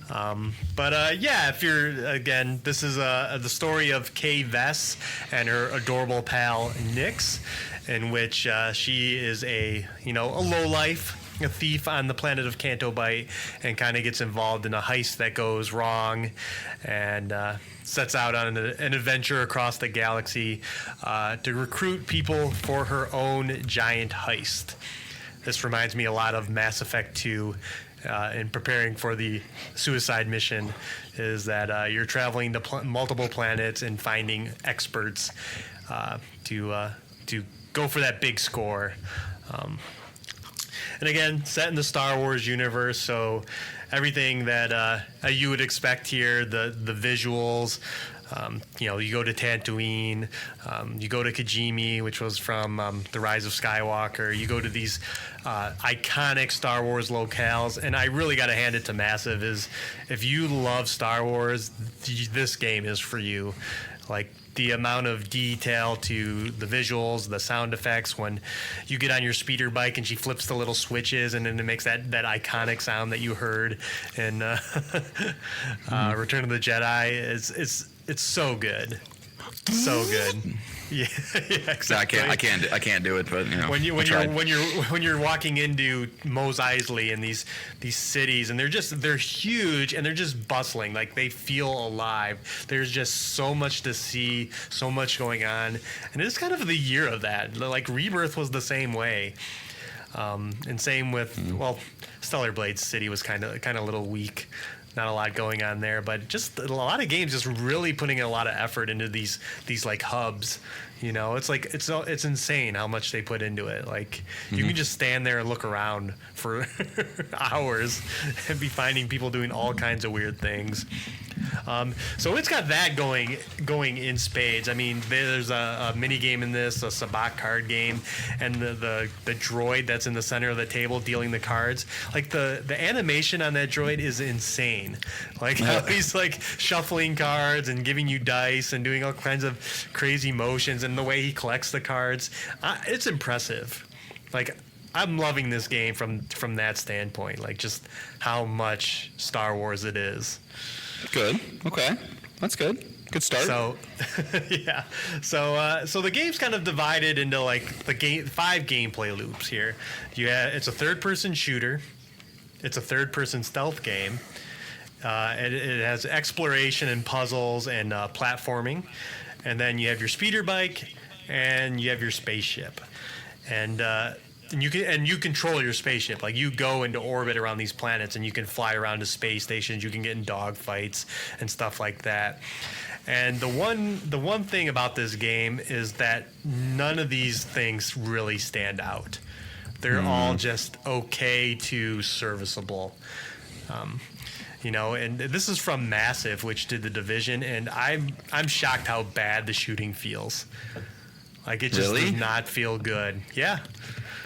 If you're this is the story of Kay Vess and her adorable pal Nyx, in which she is a lowlife, a thief on the planet of Canto Bight, and kind of gets involved in a heist that goes wrong, and sets out on an adventure across the galaxy to recruit people for her own giant heist. This reminds me a lot of Mass Effect 2 in preparing for the suicide mission, is that you're traveling to multiple planets and finding experts to go for that big score. And again, set in the Star Wars universe, so everything that you would expect here, the visuals. You go to Tatooine, you go to Kijimi, which was from The Rise of Skywalker. You go to these iconic Star Wars locales, and I really got to hand it to Massive. Is if you love Star Wars, this game is for you. Like the amount of detail to the visuals, the sound effects when you get on your speeder bike and she flips the little switches and then it makes that iconic sound that you heard in Return of the Jedi. It's so good, so good. Yeah, exactly. I can't do it, but when you're walking into Mos Eisley and these cities, and they're huge and they're just bustling, like they feel alive. There's just so much to see, so much going on, and it's kind of the year of that. Like Rebirth was the same way, and same with Stellar Blade City was kind of a little weak. Not a lot going on there, but just a lot of games just really putting a lot of effort into these like hubs. It's like it's insane how much they put into it. Like you can just stand there and look around for hours and be finding people doing all kinds of weird things. So it's got that going in spades. I mean, there's a mini game in this, a Sabacc card game, and the droid that's in the center of the table dealing the cards. Like the animation on that droid is insane. Like how he's like shuffling cards and giving you dice and doing all kinds of crazy motions, and the way he collects the cards, it's impressive. Like I'm loving this game from that standpoint. Like just how much Star Wars it is. Good. Okay. That's good. Good start. So, yeah. So the game's kind of divided into like 5 gameplay loops here. It's a third-person shooter. It's a third-person stealth game. It has exploration and puzzles and platforming, and then you have your speeder bike and you have your spaceship, and you control your spaceship. Like you go into orbit around these planets and you can fly around to space stations. You can get in dogfights and stuff like that. And the one thing about this game is that none of these things really stand out. They're all just okay to serviceable. And this is from Massive, which did The Division, and I'm shocked how bad the shooting feels. Like it just does not feel good. Yeah.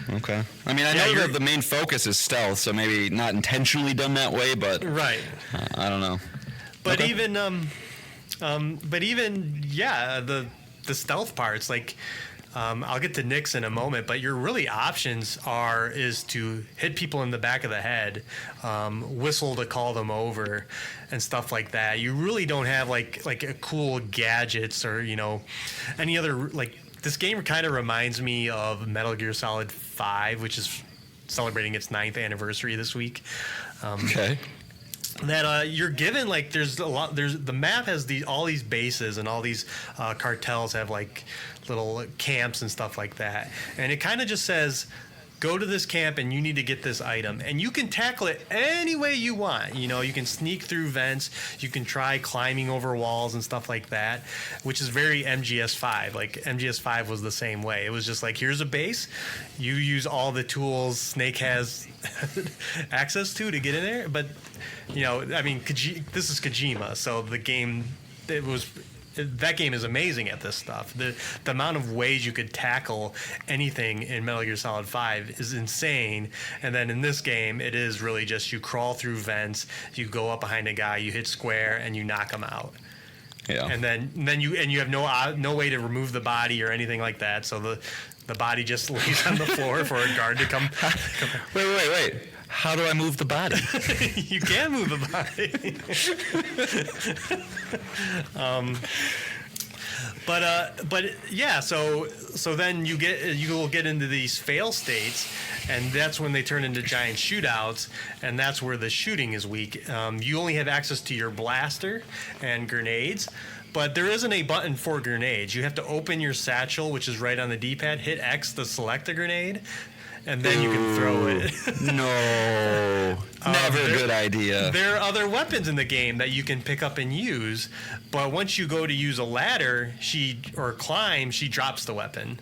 Okay. I mean, I know that the main focus is stealth, so maybe not intentionally done that way, but right. I don't know. But okay. The stealth parts, like I'll get to Nick's in a moment, but your really options is to hit people in the back of the head, whistle to call them over, and stuff like that. You really don't have like a cool gadgets or any other like. This game kind of reminds me of Metal Gear Solid 5, which is celebrating its 9th anniversary this week. Okay. That you're given like the map has all these bases, and all these cartels have like little camps and stuff like that, and it kind of just says, go to this camp and you need to get this item, and you can tackle it any way you want. You can sneak through vents, you can try climbing over walls and stuff like that, which is very MGS5. Like MGS5 was the same way. It was just like, here's a base, you use all the tools Snake has access to get in there. But I mean, this is Kojima, so the game, that game is amazing at this stuff. The amount of ways you could tackle anything in Metal Gear Solid 5 is insane. And then in this game, it is really just you crawl through vents, you go up behind a guy, you hit square, and you knock him out. Yeah. And then you have no way to remove the body or anything like that. So the body just lays on the floor for a guard to come. Wait. How do I move the body? You can move the body. But yeah. So then you will get into these fail states, and that's when they turn into giant shootouts, and that's where the shooting is weak. You only have access to your blaster and grenades. But there isn't a button for grenades. You have to open your satchel, which is right on the D-pad, hit X to select a grenade, and then you can throw it. No, never a good idea. There are other weapons in the game that you can pick up and use, but once you go to use a ladder, or climb, she drops the weapon.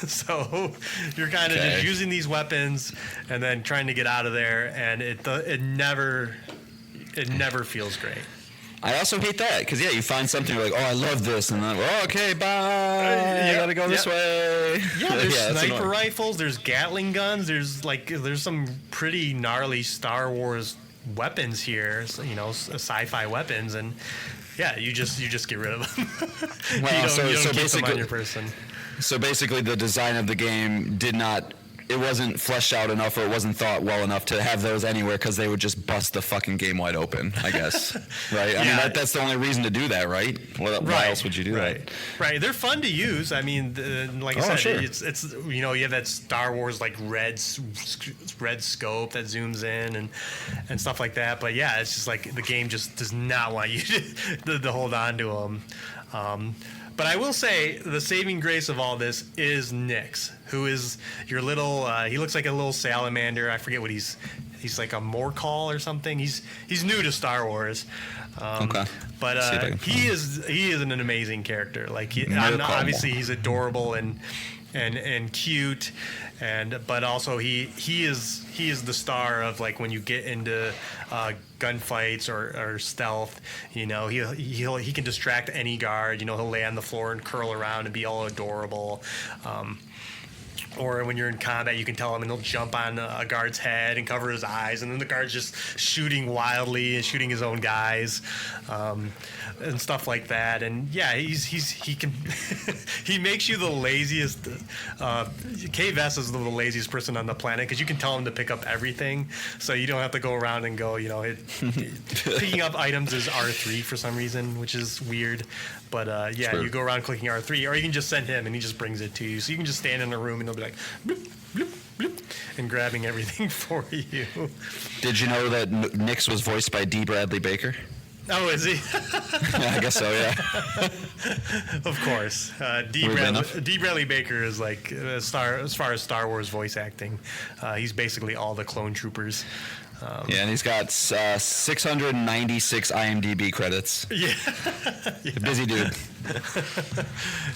So you're kind of just using these weapons and then trying to get out of there, and it never feels great. I also hate that because you find something you're like, oh, I love this, and then okay, bye. I gotta go this way. Yeah, there's sniper rifles, there's Gatling guns, there's some pretty gnarly Star Wars weapons here, sci-fi weapons, and you just get rid of them. Well, you don't keep basically, them on your person. So basically, the design of the game it wasn't fleshed out enough, or it wasn't thought well enough to have those anywhere, because they would just bust the fucking game wide open, I guess. Right? I mean, that's the only reason to do that, right? Why else would you do that? Right. They're fun to use. I mean, like I said, sure. it's you have that Star Wars like red scope that zooms in and stuff like that. But yeah, it's just like the game just does not want you to hold on to them. But I will say the saving grace of all this is Nyx, who is your little. He looks like a little salamander. I forget what he's like a Morcall or something. He's new to Star Wars. Okay. But he is an amazing character. Like obviously he's adorable and cute, but also he is the star of like when you get into gunfights or stealth. He can distract any guard. He'll lay on the floor and curl around and be all adorable. Or when you're in combat, you can tell him, and he'll jump on a guard's head and cover his eyes, and then the guard's just shooting wildly and shooting his own guys, and stuff like that. And yeah, he can he makes you the laziest. Kay Vess is the laziest person on the planet, because you can tell him to pick up everything, so you don't have to go around and go. Picking up items is R3 for some reason, which is weird. But you go around clicking R3, or you can just send him and he just brings it to you. So you can just stand in a room and he'll be like, bloop, bloop, bloop, and grabbing everything for you. Did you know that Nyx was voiced by D. Bradley Baker? Oh, is he? Yeah, I guess so, yeah. Of course. D. Bradley Baker is like, as far as Star Wars voice acting, he's basically all the clone troopers. And he's got 696 IMDb credits. Yeah. Busy dude.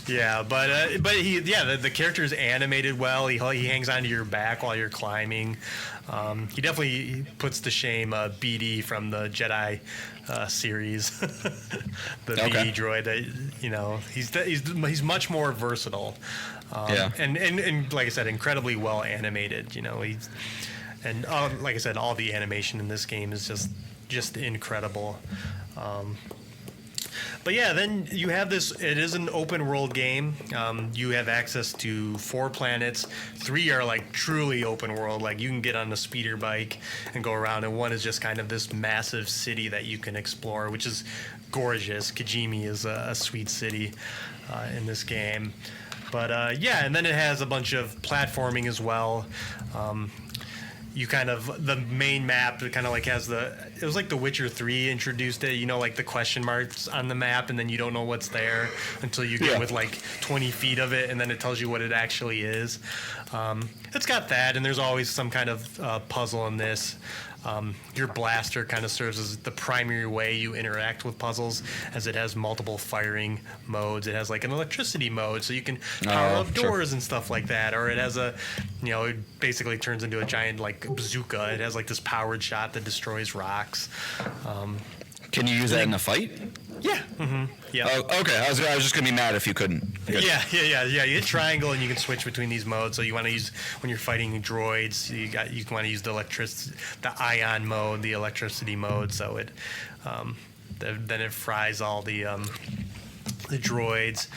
Yeah, but the character is animated well. He hangs onto your back while you're climbing. He definitely puts to shame BD from the Jedi series, the BD droid. He's much more versatile. And like I said, incredibly well animated. And like I said, all the animation in this game is just incredible. But yeah, then you have this. It is an open world game. You have access to 4 planets. 3 are like truly open world. Like you can get on a speeder bike and go around, and 1 is just kind of this massive city that you can explore, which is gorgeous. Kijimi is a sweet city in this game. But and then it has a bunch of platforming as well. The main map, it kind of like has it was like The Witcher 3 introduced it, like the question marks on the map, and then you don't know what's there until you get with like 20 feet of it, and then it tells you what it actually is. It's got that, and there's always some kind of puzzle in this. Your blaster kind of serves as the primary way you interact with puzzles, as it has multiple firing modes. It has like an electricity mode, so you can power up doors and stuff like that. Or it has it basically turns into a giant like bazooka. It has like this powered shot that destroys rocks. Can you use that in a fight? Yeah. Mm-hmm. Yeah. Oh, okay. I was just gonna be mad if you couldn't. Good. Yeah. You hit triangle and you can switch between these modes. So you want to use when you're fighting droids. You want to use the ion mode, the electricity mode. So it then it fries all the droids.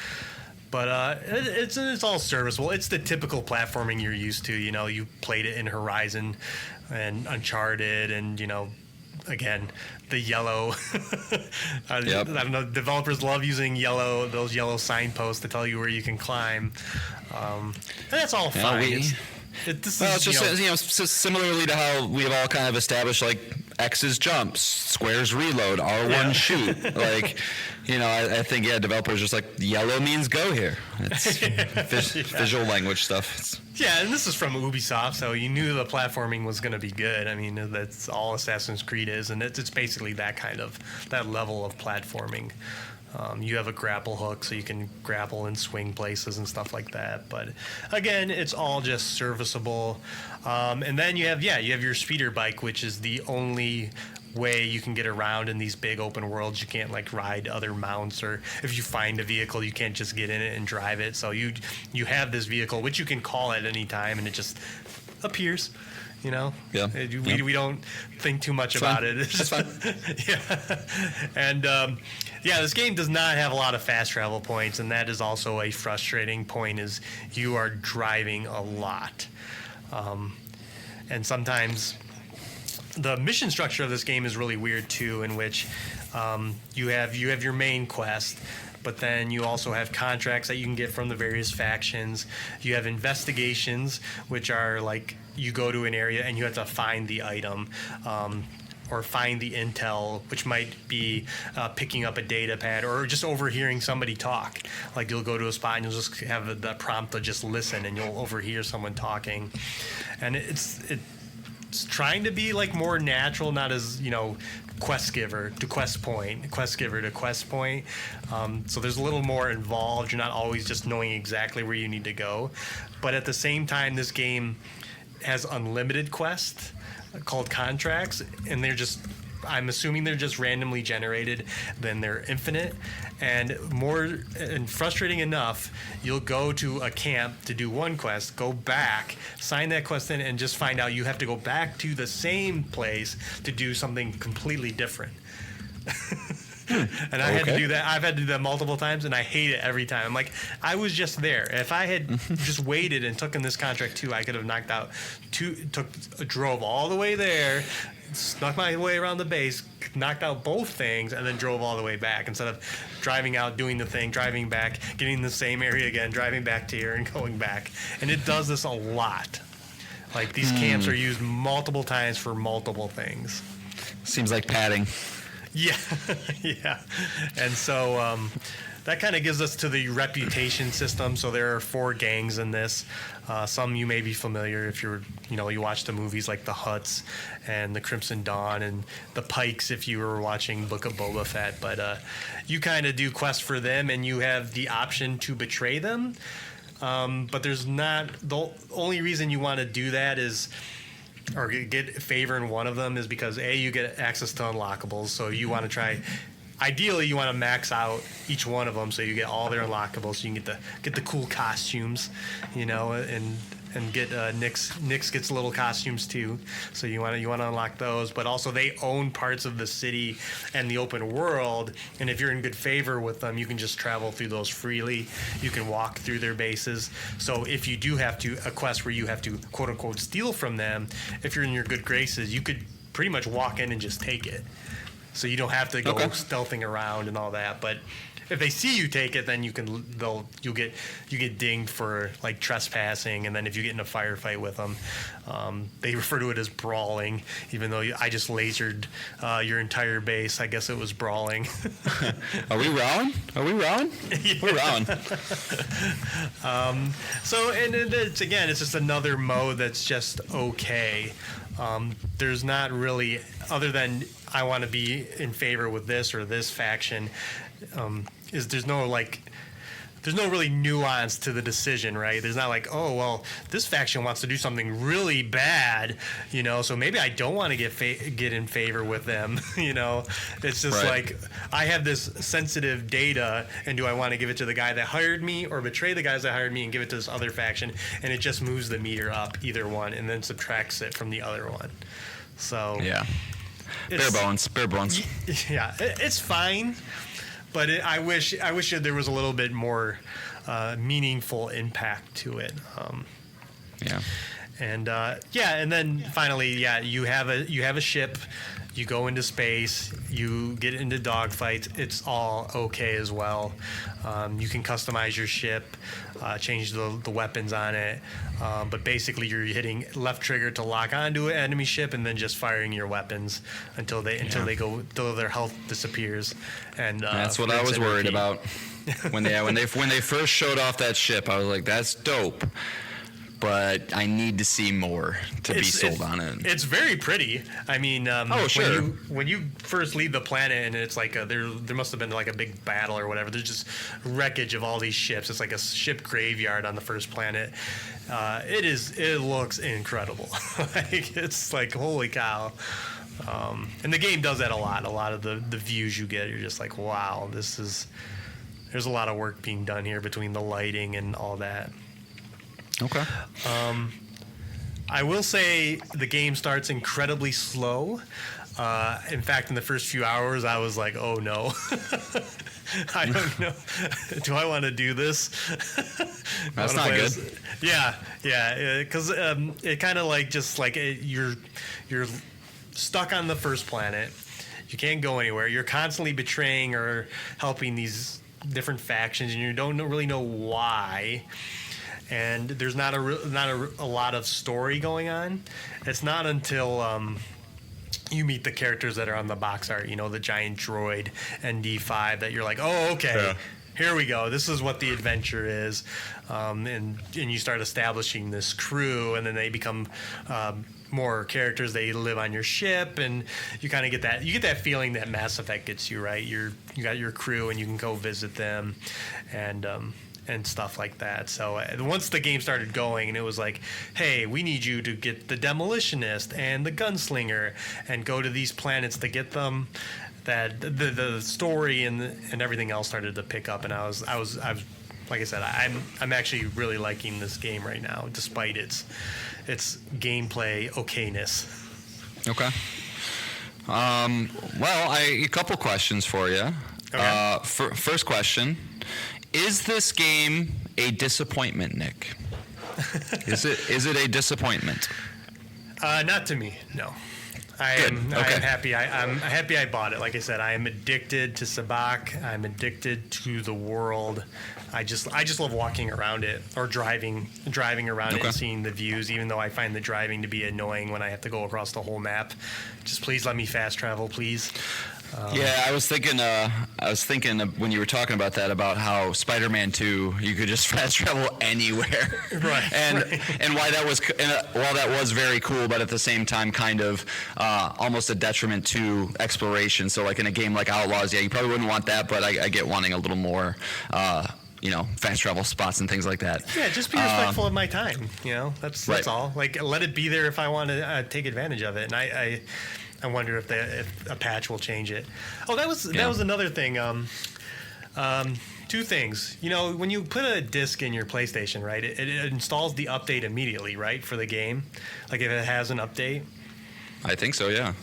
But it's all serviceable. It's the typical platforming you're used to. You played it in Horizon and Uncharted, and again, the yellow. I don't know. Developers love using those yellow signposts to tell you where you can climb. And that's all fine. It's just similarly to how we've all kind of established, like X's jump, squares reload, R1 shoot. Like, I think, developers just like, yellow means go here. It's visual language stuff. Yeah, and this is from Ubisoft, so you knew the platforming was going to be good. I mean, that's all Assassin's Creed is, and it's basically that level of platforming. You have a grapple hook, so you can grapple and swing places and stuff like that. But again, it's all just serviceable. And then you have your speeder bike, which is the only way you can get around in these big open worlds. You can't like ride other mounts, or if you find a vehicle, you can't just get in it and drive it. So you have this vehicle, which you can call at any time, and it just appears. Yeah. We don't think too much about it. It's fine. Yeah. And this game does not have a lot of fast travel points, and that is also a frustrating point, is you are driving a lot. And sometimes the mission structure of this game is really weird too, in which you have your main quest, but then you also have contracts that you can get from the various factions. You have investigations, which are like you go to an area and you have to find the item, or find the intel, which might be picking up a data pad or just overhearing somebody talk. Like you'll go to a spot and you'll just have the prompt to just listen, and you'll overhear someone talking. And it's trying to be like more natural, not as, quest giver to quest point. So there's a little more involved. You're not always just knowing exactly where you need to go. But at the same time, this game has unlimited quests called contracts, and I'm assuming they're just randomly generated, then they're infinite. And frustrating enough, you'll go to a camp to do one quest, go back, sign that quest in, and just find out you have to go back to the same place to do something completely different. And I had to do that. I've had to do that multiple times, and I hate it every time. I'm like, I was just there. If I had just waited and taken this contract too, I could have drove all the way there, snuck my way around the base, knocked out both things, and then drove all the way back, instead of driving out, doing the thing, driving back, getting in the same area again, driving back to here and going back. And it does this a lot. Like, these camps are used multiple times for multiple things. Seems like padding. Yeah, yeah. And so that kind of gives us to the reputation system. So there are 4 gangs in this. Some you may be familiar if you watch the movies like the Hutts and the Crimson Dawn, and the Pikes if you were watching Book of Boba Fett. But you kind of do quests for them, and you have the option to betray them. But there's not, the only reason you want to do that is, or get favor in one of them, is because you get access to unlockables. So you want to try, ideally you want to max out each one of them so you get all their unlockables, so you can get the cool costumes, and get Nyx gets little costumes too. So you want to unlock those, but also they own parts of the city and the open world, and if you're in good favor with them, you can just travel through those freely. You can walk through their bases. So if you do have a quest where you have to quote unquote steal from them, if you're in your good graces, you could pretty much walk in and just take it. So you don't have to go stealthing around and all that. But if they see you take it, then you get dinged for like trespassing, and then if you get in a firefight with them, they refer to it as brawling. Even though I just lasered your entire base, I guess it was brawling. Are we wrong? Yeah. We're wrong. So it's just another mode that's just okay. There's not really, other than I want to be in favor with this or this faction, there's no really nuance to the decision, right? There's not like, oh, well, this faction wants to do something really bad, so maybe I don't want to get in favor with them, It's just like, I have this sensitive data, and do I want to give it to the guy that hired me, or betray the guys that hired me and give it to this other faction? And it just moves the meter up, either one, and then subtracts it from the other one. So yeah, bare bones. Yeah, it's fine. But I wish there was a little bit more meaningful impact to it. Yeah. And and then finally, you have a ship. You go into space, you get into dogfights. It's all okay as well. You can customize your ship, change the weapons on it. But basically, you're hitting left trigger to lock onto an enemy ship, and then just firing your weapons until their health disappears. And that's what I was worried about when they first showed off that ship. I was like, that's dope. But I need to see more to be sold on it. It's very pretty. I mean, sure. When you first leave the planet and it's like there must have been like a big battle or whatever. There's just wreckage of all these ships. It's like a ship graveyard on the first planet. It looks incredible. Like, it's like, holy cow. And the game does that a lot. A lot of the views you get, you're just like, wow, there's a lot of work being done here between the lighting and all that. Okay. I will say the game starts incredibly slow. In fact, in the first few hours, I was like, oh no. I don't know. Do I want to do this? That's not good. Yeah, because it kind of like just like you're stuck on the first planet. You can't go anywhere. You're constantly betraying or helping these different factions, and you don't really know why. And there's not a lot of story going on. It's not until you meet the characters that are on the box art, the giant droid ND5, that you're like, oh, okay, yeah. Here we go. This is what the adventure is. And you start establishing this crew, and then they become more characters. They live on your ship, and you kind of get that feeling that Mass Effect gets you, right? You got your crew, and you can go visit them, and stuff like that. So once the game started going, and it was like, hey, we need you to get the demolitionist and the gunslinger and go to these planets to get them, that the story and everything else started to pick up. And I was like I said, I'm actually really liking this game right now, despite its gameplay okayness. Okay. Well, a couple questions for you. Okay. First question. Is this game a disappointment, Nick? Is it a disappointment? Not to me, no. I am happy. I'm happy I bought it. Like I said, I am addicted to Sabacc. I'm addicted to the world. I just love walking around it or driving around it and seeing the views. Even though I find the driving to be annoying when I have to go across the whole map. Just please let me fast travel, please. I was thinking when you were talking about that, about how Spider-Man 2, you could just fast travel anywhere, right? And while that was very cool, but at the same time, kind of almost a detriment to exploration. So, like in a game like Outlaws, you probably wouldn't want that, but I get wanting a little more. Fast travel spots and things like that. Yeah, just be respectful of my time. That's right. All. Like, let it be there if I want to take advantage of it. And I wonder if a patch will change it. Oh, that was another thing. Two things. When you put a disc in your PlayStation, right, it installs the update immediately, right, for the game. Like if it has an update. I think so. Yeah.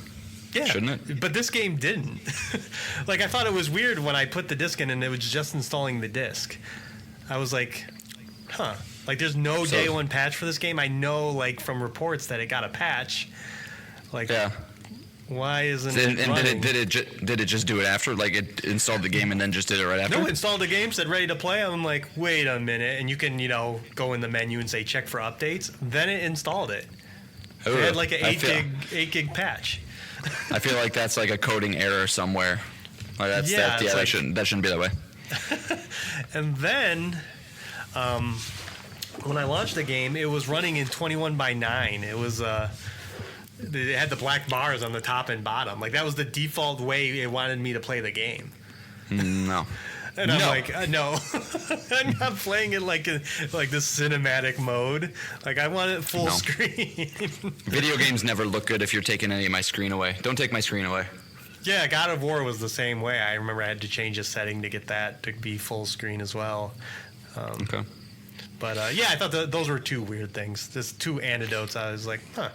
Yeah. Shouldn't it? But this game didn't. Like, I thought it was weird when I put the disc in and it was just installing the disc. I was like, huh. Like, there's no day one patch for this game. I know, like, from reports that it got a patch. Like, yeah. Why isn't it running? Did it just do it after? Like, it installed the game and then just did it right after? No, installed the game, said ready to play. I'm like, wait a minute. And you can, go in the menu and say check for updates. Then it installed it. It had like an 8 gig patch. I feel like that's like a coding error somewhere. That shouldn't be that way. And then, when I launched the game, it was running in 21:9. It was it had the black bars on the top and bottom. Like, that was the default way it wanted me to play the game. No. And I'm like, no, I'm not playing it like this cinematic mode. Like, I want it full screen. Video games never look good if you're taking any of my screen away. Don't take my screen away. Yeah, God of War was the same way. I remember I had to change a setting to get that to be full screen as well. Okay. But I thought those were two weird things. Just two anecdotes. I was like, huh.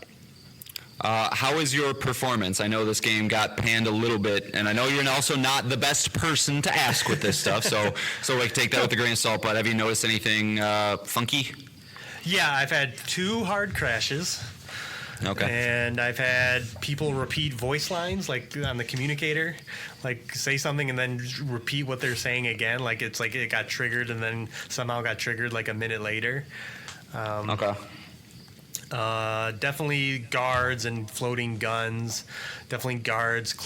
How is your performance? I know this game got panned a little bit, and I know you're also not the best person to ask with this stuff, so like take that with a grain of salt. But have you noticed anything funky? Yeah, I've had 2 hard crashes. Okay. And I've had people repeat voice lines, like on the communicator, like say something and then repeat what they're saying again. Like it's like it got triggered and then somehow got triggered like a minute later. Okay. Definitely guards and floating guns. Definitely guards and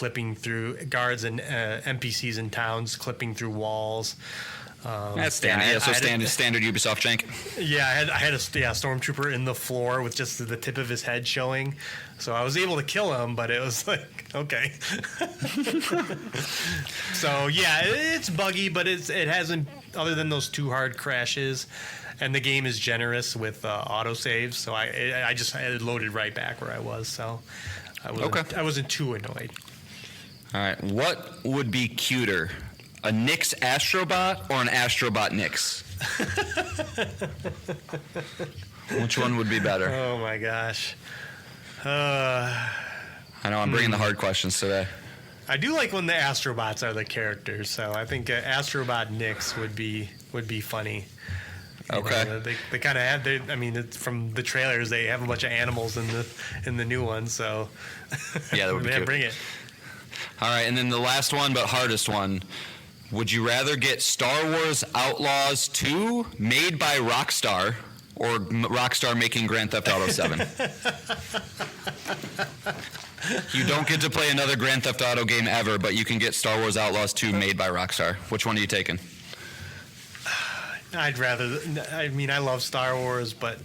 NPCs in towns clipping through walls. That's standard. Standard Ubisoft jank. Yeah, I had a stormtrooper in the floor with just the tip of his head showing, so I was able to kill him, but it was like okay. So yeah, it's buggy, but it hasn't, other than those 2 hard crashes, and the game is generous with autosaves, so I had loaded right back where I was, so I wasn't too annoyed. All right, what would be cuter? A Nyx Astrobot or an Astrobot Nyx? Which one would be better? Oh my gosh. I know, I'm bringing the hard questions today. I do like when the Astrobots are the characters, so I think Astrobot Nyx would be funny. Okay. They kind of have. It's from the trailers. They have a bunch of animals in the new one, so yeah, that would be cute. Bring it. All right, and then the last one, but hardest one. Would you rather get Star Wars Outlaws 2 made by Rockstar or Rockstar making Grand Theft Auto 7? You don't get to play another Grand Theft Auto game ever, but you can get Star Wars Outlaws 2 made by Rockstar. Which one are you taking? I'd rather. I love Star Wars, but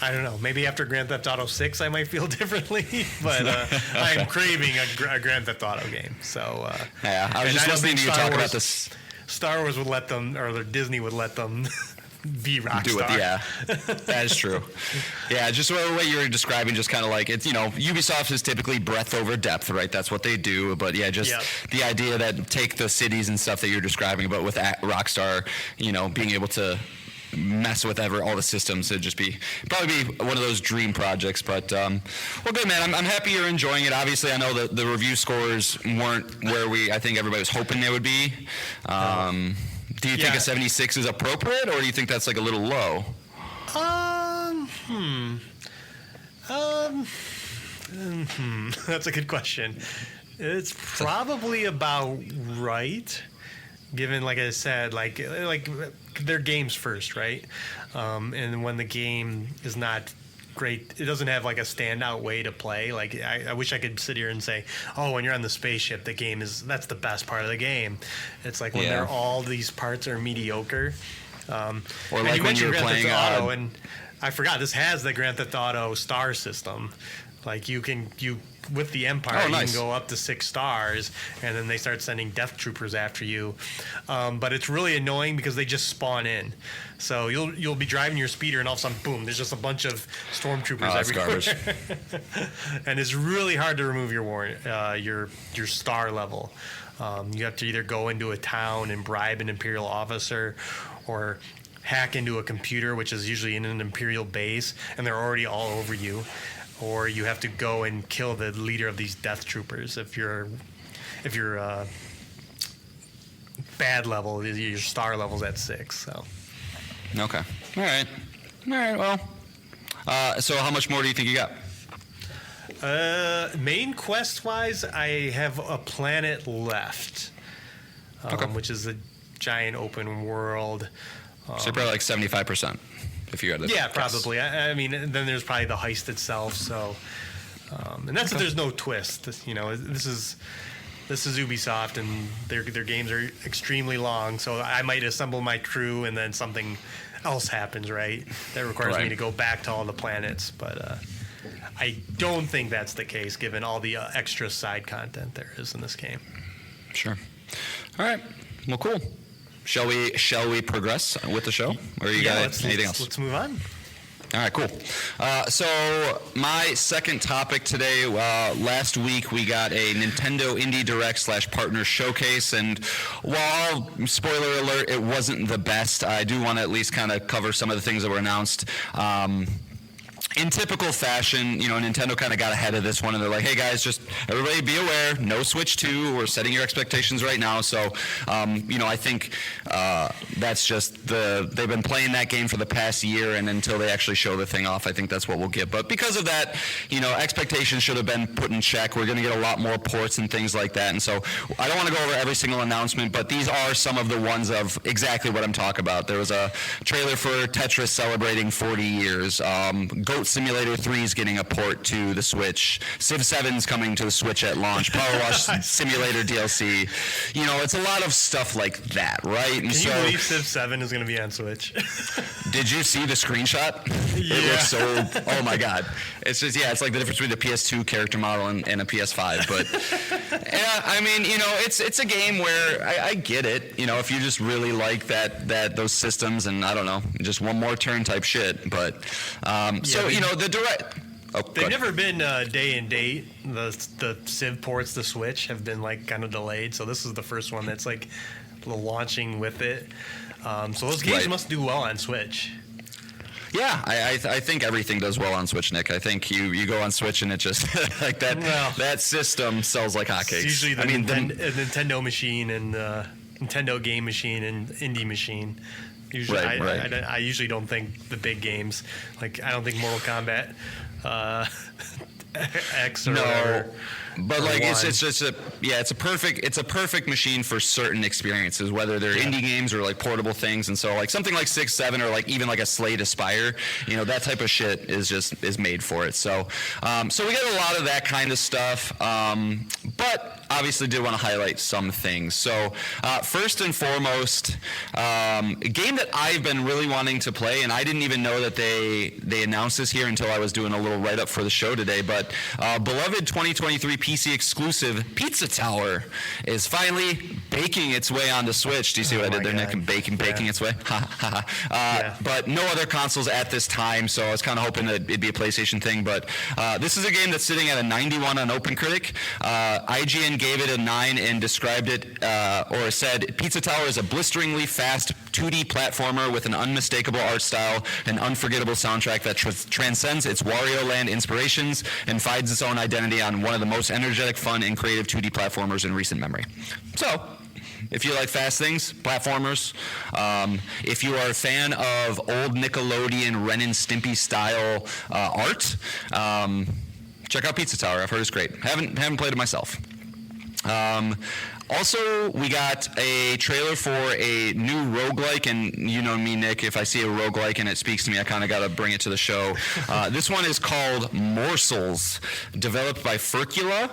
I don't know. Maybe after Grand Theft Auto 6, I might feel differently. But I'm craving a Grand Theft Auto game. So yeah, I was just listening to you talk about this. Star Wars would let them, or Disney would let them be Rockstar. Do it, yeah. That is true. Yeah, just the way you were describing, just kind of like, it's, Ubisoft is typically breadth over depth, right? That's what they do. But yeah, just the idea that take the cities and stuff that you're describing, but with Rockstar, being able to mess with all the systems, it'd just probably be one of those dream projects. But well, good, man. I'm happy you're enjoying it. Obviously, I know the review scores weren't where I think everybody was hoping they would be. Do you think a 76 is appropriate, or do you think that's like a little low? That's a good question. It's probably about right, given, like I said, like they're games first, right? And when the game is not great, it doesn't have like a standout way to play. Like I wish I could sit here and say, oh, when you're on the spaceship, that's the best part of the game. It's like when all these parts are mediocre. Or like when you're playing Auto, and I forgot this has the Grand Theft Auto star system. Like you with the Empire, you can go up to 6 stars, and then they start sending death troopers after you. But it's really annoying because they just spawn in. So you'll be driving your speeder, and all of a sudden, boom! There's just a bunch of stormtroopers everywhere. Garbage. And it's really hard to remove your star level. You have to either go into a town and bribe an Imperial officer, or hack into a computer, which is usually in an Imperial base, and they're already all over you. Or you have to go and kill the leader of these death troopers. If you're bad level, your star level's at 6. So. Okay. All right. Well, so how much more do you think you got? Main quest wise, I have a planet left, which is a giant open world. So probably like 75%. If you got yeah, probably. I mean, then there's probably the heist itself. So, and that's if there's no twist. This is Ubisoft, and their games are extremely long. So I might assemble my crew, and then something else happens, right? That requires me to go back to all the planets. But I don't think that's the case, given all the extra side content there is in this game. Sure. All right. Well, cool. Shall we progress with the show, or you got anything else? Let's move on. All right, cool. So my second topic today, last week we got a Nintendo Indie Direct / Partner Showcase, and while, spoiler alert, it wasn't the best, I do want to at least kind of cover some of the things that were announced. in typical fashion, Nintendo kind of got ahead of this one, and they're like, hey guys, just everybody be aware, no Switch 2, we're setting your expectations right now. So, I think that's just they've been playing that game for the past year, and until they actually show the thing off, I think that's what we'll get. But because of that, expectations should have been put in check. We're going to get a lot more ports and things like that. And so I don't want to go over every single announcement, but these are some of the ones of exactly what I'm talking about. There was a trailer for Tetris celebrating 40 years. Goat Simulator 3 is getting a port to the Switch. Civ 7 is coming to the Switch at launch. Power Wash Simulator DLC. It's a lot of stuff like that, right? And Can you believe Civ 7 is going to be on Switch? Did you see the screenshot? Yeah. It looks so, oh my God. It's just, it's like the difference between a PS2 character model and a PS5. But yeah, I mean, it's a game where I get it. If you just really like those systems and I don't know, just one more turn type shit. But, the direct. Oh, they've never been day and date. The Civ ports, the Switch, have been like kind of delayed. So this is the first one that's like launching with it. So those games must do well on Switch. Yeah, I think everything does well on Switch, Nick. I think you go on Switch and it just like that that system sells like hotcakes. It's usually the Nintendo machine and Nintendo game machine and indie machine. Usually, I usually don't think the big games. Like I don't think Mortal Kombat X or whatever. But like it's just it's a perfect machine for certain experiences, whether they're indie games or like portable things. And so like something like 6, 7 or like even like a Slay Aspire, that type of shit is made for it. So so we got a lot of that kind of stuff. But obviously did want to highlight some things. So first and foremost, a game that I've been really wanting to play, and I didn't even know that they announced this here until I was doing a little write-up for the show today, but beloved 2023 PC exclusive Pizza Tower is finally baking its way onto Switch. Do you see what I did there, Nick? Baking its way? But no other consoles at this time, so I was kind of hoping that it'd be a PlayStation thing, but this is a game that's sitting at a 91 on OpenCritic. IGN gave it a 9 and described it, or said, Pizza Tower is a blisteringly fast 2D platformer with an unmistakable art style and unforgettable soundtrack that transcends its Wario Land inspirations and finds its own identity on one of the most energetic, fun, and creative 2D platformers in recent memory. So, if you like fast things, platformers, if you are a fan of old Nickelodeon Ren and Stimpy style art, check out Pizza Tower. I've heard it's great. Haven't played it myself. Also, we got a trailer for a new roguelike, and you know me, Nick, if I see a roguelike and it speaks to me, I kind of got to bring it to the show. This one is called Morsels, developed by Furcula.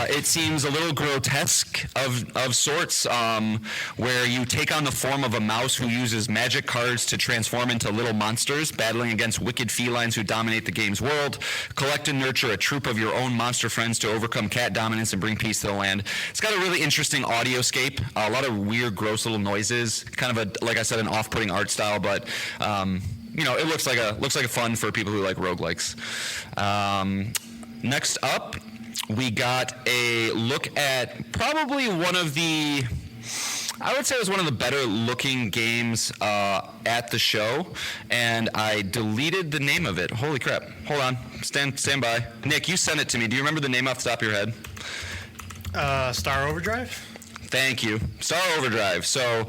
It seems a little grotesque of sorts, where you take on the form of a mouse who uses magic cards to transform into little monsters, battling against wicked felines who dominate the game's world. Collect and nurture a troop of your own monster friends to overcome cat dominance and bring peace to the land. It's got a really interesting audioscape, a lot of weird, gross little noises, kind of like I said, an off-putting art style, but it looks like a fun for people who like roguelikes. Next up, we got a look at probably one of the, I would say it was one of the better looking games at the show, and I deleted the name of it. Holy crap. Hold on. Stand by. Nick, you sent it to me. Do you remember the name off the top of your head? Star Overdrive? Thank you. Star Overdrive. So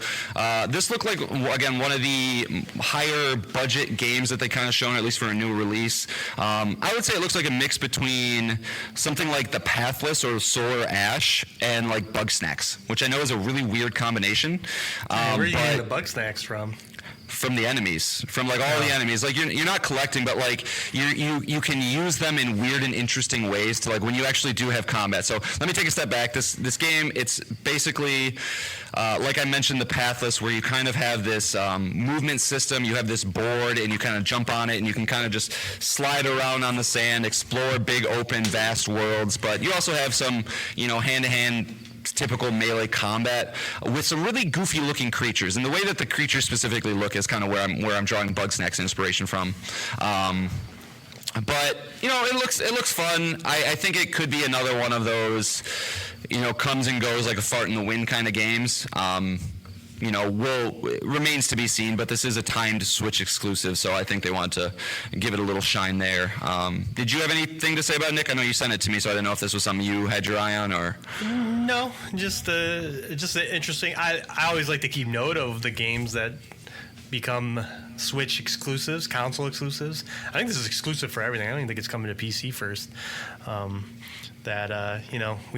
this looked like, again, one of the higher budget games that they kind of shown, at least for a new release. I would say it looks like a mix between something like The Pathless or Solar Ash and like Bug Snacks, which I know is a really weird combination. Where are you getting the Bug Snacks from? From the enemies, from like all the enemies. Like you're not collecting, but like you can use them in weird and interesting ways to like when you actually do have combat. So let me take a step back. This game, it's basically like I mentioned, The Pathless, where you kind of have this movement system. You have this board and you kind of jump on it and you can kind of just slide around on the sand, explore big open vast worlds. But you also have some hand-to-hand typical melee combat with some really goofy looking creatures, and the way that the creatures specifically look is kind of where I'm drawing Bugsnax inspiration from. But it looks fun. I think it could be another one of those comes and goes like a fart in the wind kind of games. remains to be seen, but this is a timed Switch exclusive, so I think they want to give it a little shine there. Did you have anything to say about it, Nick? I know you sent it to me, so I didn't know if this was something you had your eye on or. No, just interesting. I always like to keep note of the games that become Switch exclusives, console exclusives. I think this is exclusive for everything. I don't even think it's coming to PC first. We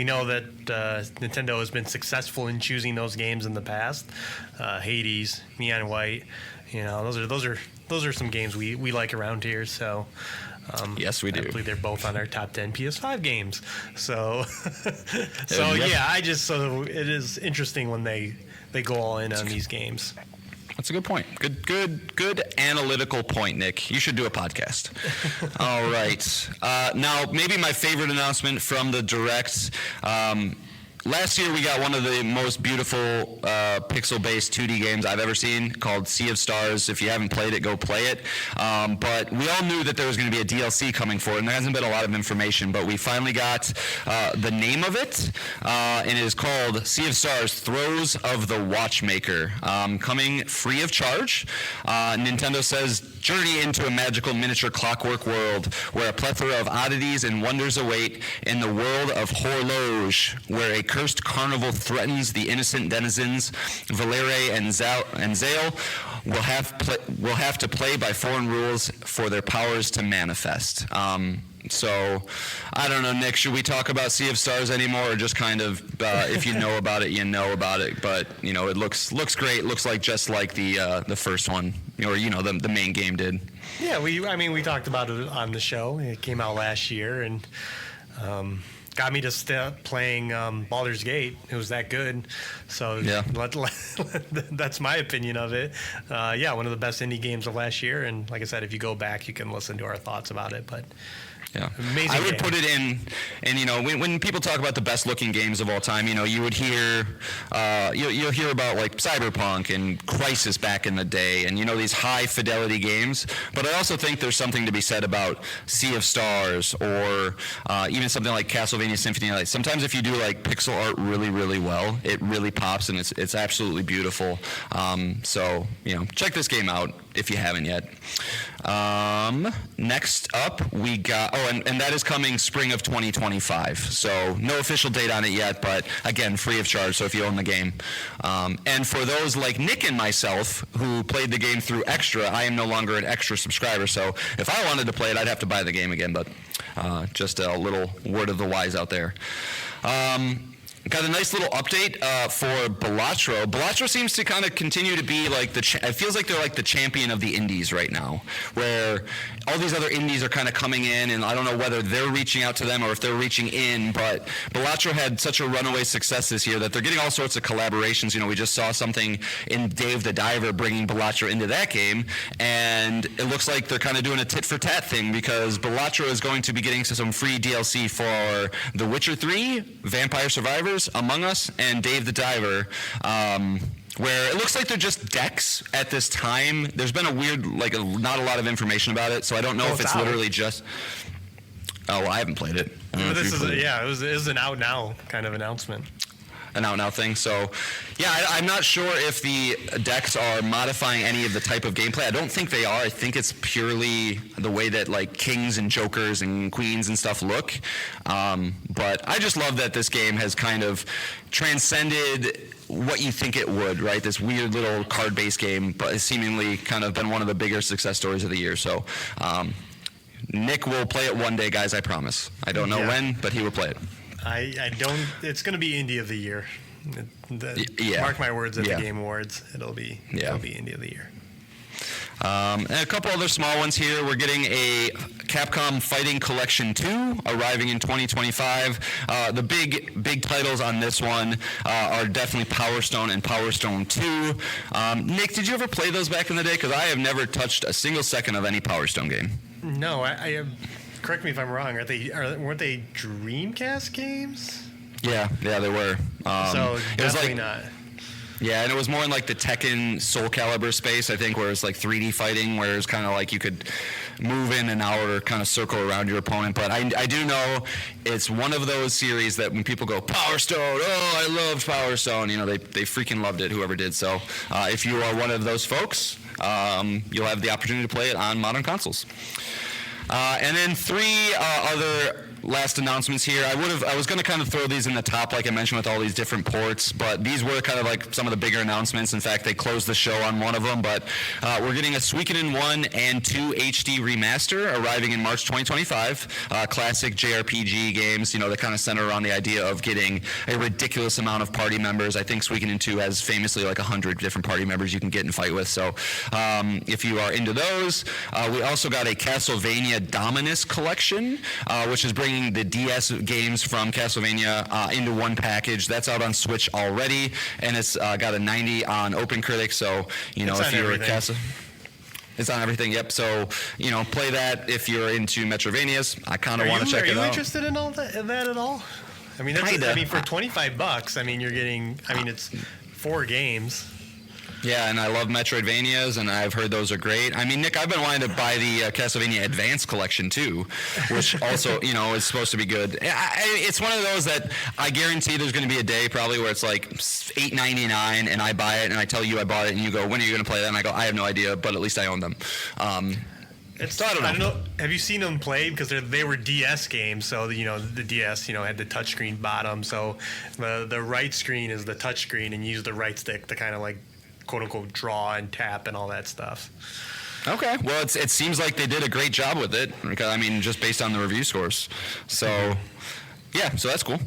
know that Nintendo has been successful in choosing those games in the past. Hades, Neon White, those are some games we like around here. So yes, we do. I believe they're both on our top 10 PS5 games. So it is interesting when they go all in on these games. That's a good point. Good analytical point, Nick. You should do a podcast. All right. Now, maybe my favorite announcement from the Direct. Last year, we got one of the most beautiful pixel-based 2D games I've ever seen called Sea of Stars. If you haven't played it, go play it. But we all knew that there was going to be a DLC coming for it, and there hasn't been a lot of information. But we finally got the name of it, and it is called Sea of Stars Throes of the Watchmaker, coming free of charge. Nintendo says, journey into a magical miniature clockwork world where a plethora of oddities and wonders await in the world of Horloge, where a cursed carnival threatens the innocent denizens. Valere and Zale will have to play by foreign rules for their powers to manifest. So, I don't know, Nick, should we talk about Sea of Stars anymore, or just kind of, if you know about it, you know about it, but, it looks great, looks like just like the first one, or, the main game did. Yeah, we talked about it on the show. It came out last year, and got me to start playing Baldur's Gate. It was that good. So yeah. That's my opinion of it. One of the best indie games of last year, and like I said, if you go back, you can listen to our thoughts about it, but... Yeah, amazing I would game. Put it in, and when people talk about the best looking games of all time, you would hear, you'll hear about like Cyberpunk and Crysis back in the day, and these high fidelity games. But I also think there's something to be said about Sea of Stars, or even something like Castlevania Symphony of the Night. Sometimes if you do like pixel art really, really well, it really pops, and it's absolutely beautiful. So check this game out if you haven't yet. Next up, we got, and that is coming spring of 2025. So no official date on it yet, but again, free of charge, so if you own the game. And for those like Nick and myself who played the game through Extra, I am no longer an Extra subscriber, so if I wanted to play it, I'd have to buy the game again, but just a little word of the wise out there. Got a nice little update for Balatro. Balatro seems to kind of continue to be like it feels like they're like the champion of the indies right now, where all these other indies are kind of coming in, and I don't know whether they're reaching out to them or if they're reaching in, but Balatro had such a runaway success this year that they're getting all sorts of collaborations. We just saw something in Dave the Diver bringing Balatro into that game, and it looks like they're kind of doing a tit-for-tat thing, because Balatro is going to be getting some free DLC for The Witcher 3, Vampire Survivors, Among Us, and Dave the Diver, where it looks like they're just decks at this time. There's been a weird, not a lot of information about it, so I don't know if it's literally just... Oh, well, I haven't played it. But this is an out now kind of announcement. An out-and-out thing. So, yeah, I'm not sure if the decks are modifying any of the type of gameplay. I don't think they are. I think it's purely the way that, kings and jokers and queens and stuff look. But I just love that this game has kind of transcended what you think it would, right? This weird little card-based game, but it's seemingly kind of been one of the bigger success stories of the year. So, Nick will play it one day, guys, I promise. I don't know when, but he will play it. I don't. It's going to be Indie of the Year. Mark my words at the Game Awards. It'll be Indie of the Year. And a couple other small ones here. We're getting a Capcom Fighting Collection 2 arriving in 2025. The big titles on this one are definitely Power Stone and Power Stone 2. Nick, did you ever play those back in the day? Because I have never touched a single second of any Power Stone game. No, I correct me if I'm wrong. Weren't they Dreamcast games? Yeah, they were. So definitely not. Yeah, and it was more in the Tekken Soul Calibur space, I think, where it's 3D fighting, where it's kind of you could move in and out or kind of circle around your opponent. But I do know it's one of those series that when people go, Power Stone, oh, I loved Power Stone, they freaking loved it, whoever did. So if you are one of those folks, you'll have the opportunity to play it on modern consoles. And then 3 other last announcements here. I was going to kind of throw these in the top, like I mentioned, with all these different ports, but these were kind of like some of the bigger announcements. In fact, they closed the show on one of them, but we're getting a Suikoden 1 and 2 HD remaster arriving in March 2025. Classic JRPG games, that kind of center around the idea of getting a ridiculous amount of party members. I think Suikoden 2 has famously like 100 different party members you can get and fight with. So if you are into those, we also got a Castlevania Dominus collection, which is bringing the DS games from Castlevania into one package. That's out on Switch already, and it's got a 90 on OpenCritic. So if you're a Castle. It's on everything, yep. So, play that if you're into Metrovanias. I kind of want to check it out. Are you interested in all that at all? I mean, for $25, you're getting. It's 4 games. Yeah, and I love Metroidvanias, and I've heard those are great. Nick, I've been wanting to buy the Castlevania Advance Collection too, which also, is supposed to be good. It's one of those that I guarantee there's going to be a day probably where it's like $8.99, and I buy it, and I tell you I bought it, and you go, when are you going to play that? And I go, I have no idea, but at least I own them. I don't know. Have you seen them play? Because they were DS games, so the DS had the touchscreen bottom, so the right screen is the touchscreen, and you use the right stick to kind of like quote unquote draw and tap and all that stuff. Okay, well it seems like they did a great job with it. Just based on the review scores. So yeah, so that's cool.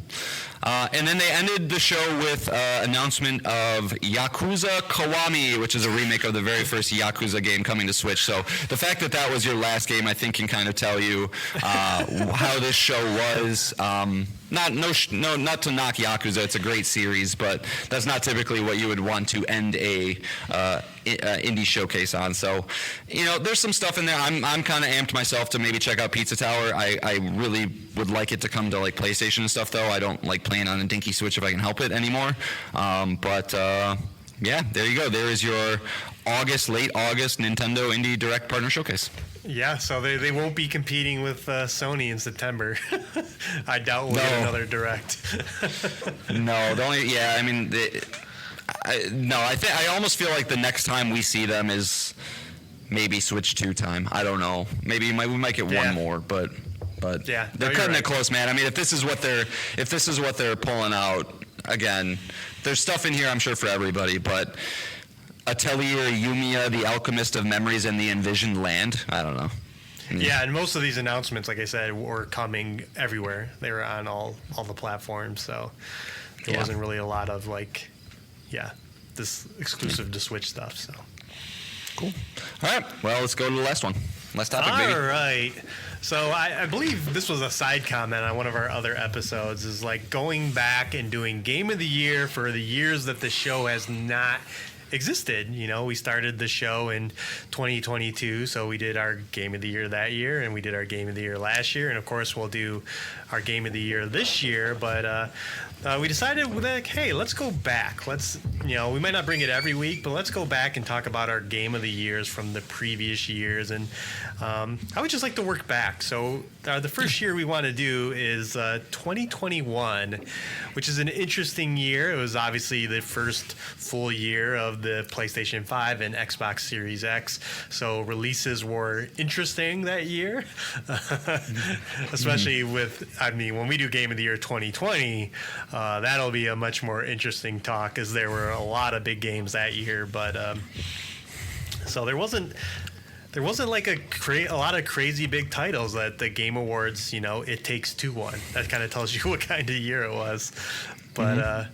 And then they ended the show with announcement of Yakuza Kiwami, which is a remake of the very first Yakuza game coming to Switch. So the fact that was your last game, I think, can kind of tell you how this show was. Not to knock Yakuza, it's a great series, but that's not typically what you would want to end a indie showcase on. So, there's some stuff in there. I'm kind of amped myself to maybe check out Pizza Tower. I really would like it to come to like PlayStation and stuff, though. I don't like playing on a dinky Switch if I can help it anymore. Yeah, there you go. There is your late August Nintendo Indie Direct Partner Showcase. Yeah, so they won't be competing with Sony in September. I doubt we'll get another Direct. No, I almost feel like the next time we see them is maybe Switch 2 time. I don't know. Maybe we might get one more, but yeah, they're cutting it close, man. If this is what they're pulling out, again, there's stuff in here I'm sure for everybody, but Atelier Yumiya, the Alchemist of Memories, and the Envisioned Land. I don't know. Yeah, and most of these announcements, like I said, were coming everywhere. They were on all the platforms, so there wasn't really a lot of this exclusive to Switch stuff. So cool. All right, well, let's go to the last one. Last topic, baby. All right. So I believe this was a side comment on one of our other episodes, is like going back and doing Game of the Year for the years that the show has not existed. We started the show in 2022, so we did our Game of the Year that year, and we did our Game of the Year last year, and of course we'll do our Game of the Year this year, but we decided, hey, let's go back. We might not bring it every week, but let's go back and talk about our Game of the Years from the previous years, and I would just like to work back. So the first year we want to do is 2021, which is an interesting year. It was obviously the first full year of the PlayStation 5 and Xbox Series X, so releases were interesting that year, especially when we do Game of the Year 2020, that'll be a much more interesting talk, as there were a lot of big games that year, but so there wasn't like a lot of crazy big titles that the Game Awards, It Takes Two won. That kind of tells you what kind of year it was. But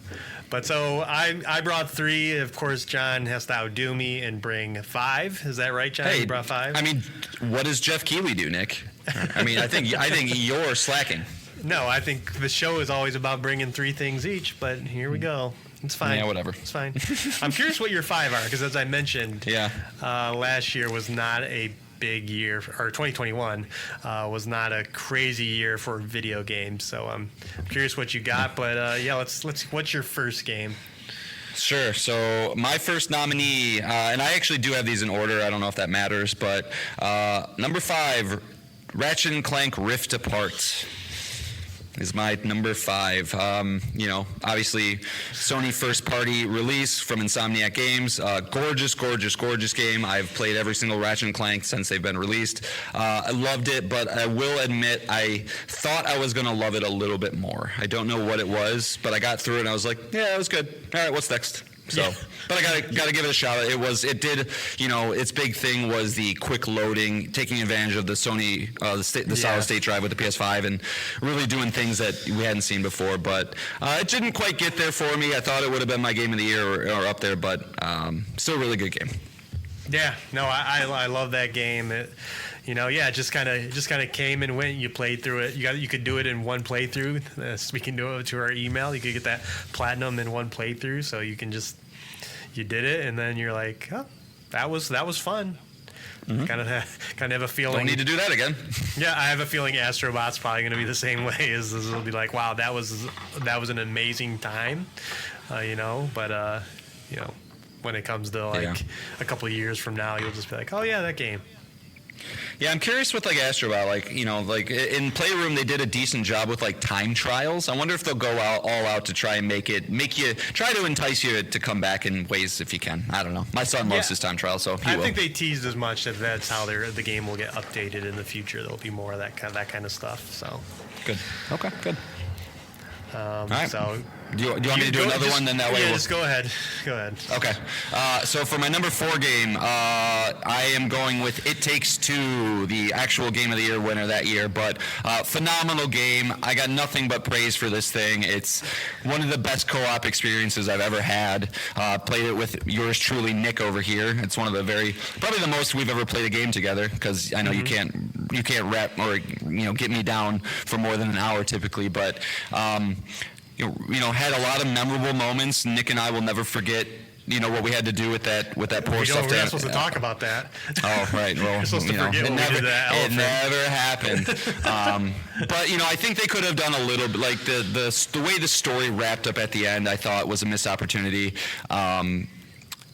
but so I brought 3. Of course, John has to outdo me and bring 5. Is that right, John? Hey, you brought 5? What does Jeff Keighley do, Nick? I think you're slacking. No, I think the show is always about bringing 3 things each, but here we go. It's fine. Yeah, whatever. It's fine. I'm curious what your 5 are, because as I mentioned, last year was not a big year, or 2021 was not a crazy year for video games. So I'm curious what you got, but let's. What's your first game? Sure. So my first nominee, and I actually do have these in order. I don't know if that matters, but number 5, Ratchet and Clank Rift Apart is my number 5. Obviously, Sony first-party release from Insomniac Games. Gorgeous game. I've played every single Ratchet and Clank since they've been released. I loved it, but I will admit I thought I was going to love it a little bit more. I don't know what it was, but I got through it and I was like, yeah, it was good. All right, what's next? So, yeah. But I gotta give it a shot. It did. Its big thing was the quick loading, taking advantage of the Sony, the solid state drive with the PS5, and really doing things that we hadn't seen before. But it didn't quite get there for me. I thought it would have been my game of the year or up there, but still a really good game. Yeah, no, I love that game. It just kind of came and went. You played through it. You could do it in one playthrough. Speaking to our email, you could get that platinum in one playthrough. So you did it, and then you're like, oh, that was fun. Mm-hmm. Kind of have a feeling. Don't need to do that again. Yeah, I have a feeling Astrobot's probably going to be the same way. It'll be like, wow, that was an amazing time, But when it comes to a couple of years from now, you'll just be like, oh yeah, that game. Yeah, I'm curious with Astrobot, in Playroom they did a decent job with time trials. I wonder if they'll go all out to try and try to entice you to come back in ways if you can. I don't know. My son loves his time trial, so he will. I think they teased as much that that's how the game will get updated in the future. There'll be more of that kind of stuff. So good. Okay, good. All right. So do you want me to do another one? Then that way. Yeah, just go ahead. Okay. So for my number 4 game, I am going with It Takes Two, the actual Game of the Year winner that year. But phenomenal game. I got nothing but praise for this thing. It's one of the best co-op experiences I've ever had. Played it with yours truly, Nick, over here. It's one of the probably the most we've ever played a game together, because I know you can't wrap or get me down for more than an hour typically, but. Had a lot of memorable moments. Nick and I will never forget, what we had to do with that poor stuff. We're not supposed to talk about that. Oh, right. Well, we're supposed to forget it never happened. But I think they could have done a little bit, like the way the story wrapped up at the end. I thought was a missed opportunity. And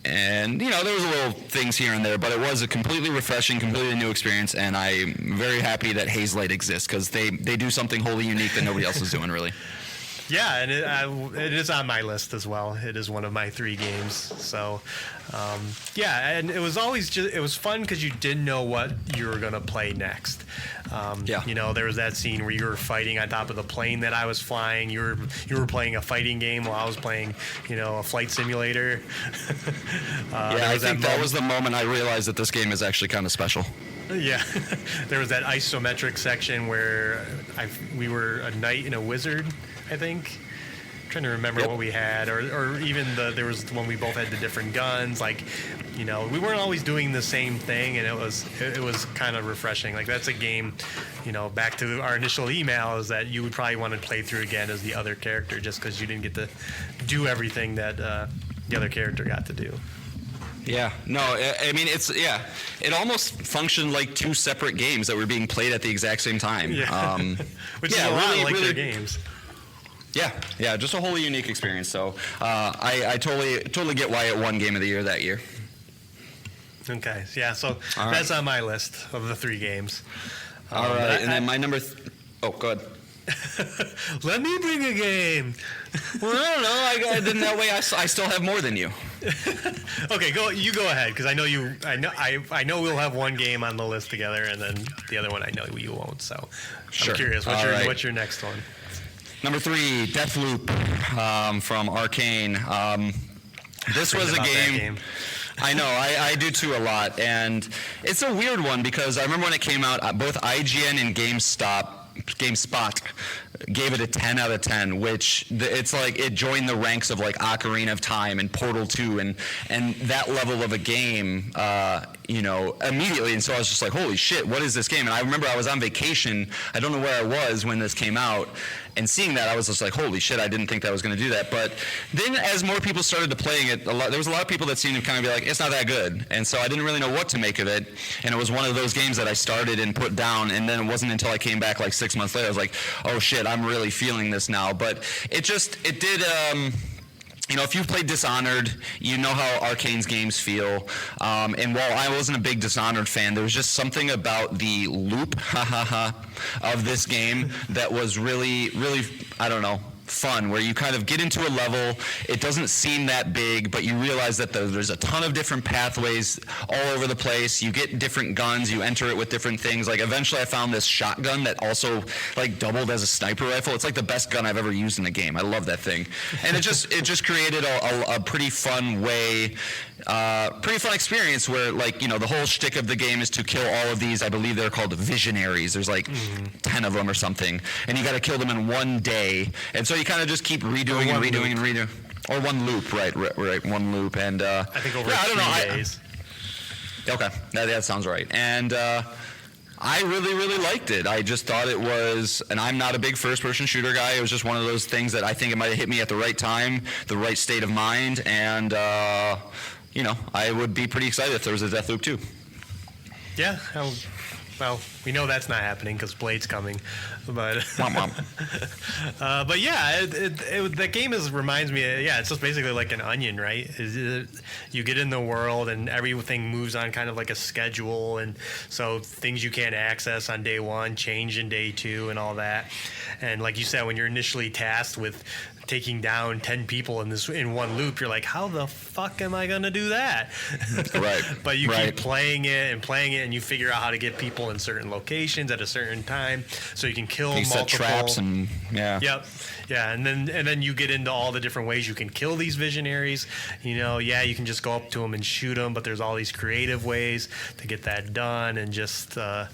there was a little things here and there, but it was a completely refreshing, completely new experience, and I'm very happy that Hazelight exists, because they do something wholly unique that nobody else is doing, really. Yeah, and it is on my list as well. It is one of my 3 games. So, and it was always it was fun because you didn't know what you were gonna play next. There was that scene where you were fighting on top of the plane that I was flying. You were playing a fighting game while I was playing, a flight simulator. I think that was the moment I realized that this game is actually kind of special. Yeah, there was that isometric section where we were a knight and a wizard, I think. I'm trying to remember what we had, or even there was when we both had the different guns. We weren't always doing the same thing, and it was kind of refreshing. That's a game, back to our initial email, is that you would probably want to play through again as the other character, just because you didn't get to do everything that the other character got to do. Yeah, no, I mean, it almost functioned like 2 separate games that were being played at the exact same time. Yeah. Which is a lot like their games. Yeah, just a wholly unique experience. So I totally get why it won Game of the Year that year. Okay, yeah, so that's on my list of the 3 games. All right, and then my number... go ahead. Let me bring a game. Well, I don't know. Then that way I still have more than you. Okay, you go ahead, because I know we'll have one game on the list together, and then the other one I know you won't. So sure. I'm curious. What's your next one? Number 3, Deathloop from Arcane. This was a game. I know, I do too a lot, and it's a weird one because I remember when it came out, both IGN and GameSpot gave it a 10 out of 10, which it's like it joined the ranks of Ocarina of Time and Portal 2 and that level of a game, immediately. And so I was just like, holy shit, what is this game? And I remember I was on vacation. I don't know where I was when this came out. And seeing that, I was just like, holy shit, I didn't think that was going to do that. But then as more people started to playing it, there was a lot of people that seemed to kind of be like, it's not that good. And so I didn't really know what to make of it. And it was one of those games that I started and put down. And then it wasn't until I came back 6 months later, I was like, oh shit, I'm really feeling this now. But it you know, if you've played Dishonored, you know how Arcane's games feel. And while I wasn't a big Dishonored fan, there was just something about the loop, of this game that was really, really, I don't know, fun, where you kind of get into a level, it doesn't seem that big, but you realize that there's a ton of different pathways all over the place. You get different guns, you enter it with different things. Like eventually I found this shotgun that also like doubled as a sniper rifle. It's like the best gun I've ever used in a game. I love that thing. And it just created a pretty fun way, pretty fun experience where, like, you know, the whole shtick of the game is to kill all of these, I believe they're called visionaries. There's like 10 of them or something, and you got to kill them in one day. And so you kind of just keep redoing and redoing and redoing. Or one loop, right, one loop. And I think over 3 days. Okay, that sounds right. And I really, really liked it. I just thought it was, and I'm not a big first-person shooter guy. It was just one of those things that I think it might have hit me at the right time, the right state of mind, and you know, I would be pretty excited if there was a Deathloop 2. Yeah, well, we know that's not happening because Blade's coming, but but yeah, that game reminds me. It's just basically like an onion, right? You get in the world and everything moves on kind of like a schedule, and so things you can't access on day one change in day two and all that. And like you said, when you're initially tasked with taking down 10 people in one loop, you're like, how the fuck am I gonna do that? Right. But you keep playing it, and you figure out how to get people in certain locations at a certain time, so you can kill multiple. Set traps and Yep. Yeah, and then you get into all the different ways you can kill these visionaries. You know, you can just go up to them and shoot them, but there's all these creative ways to get that done, and just a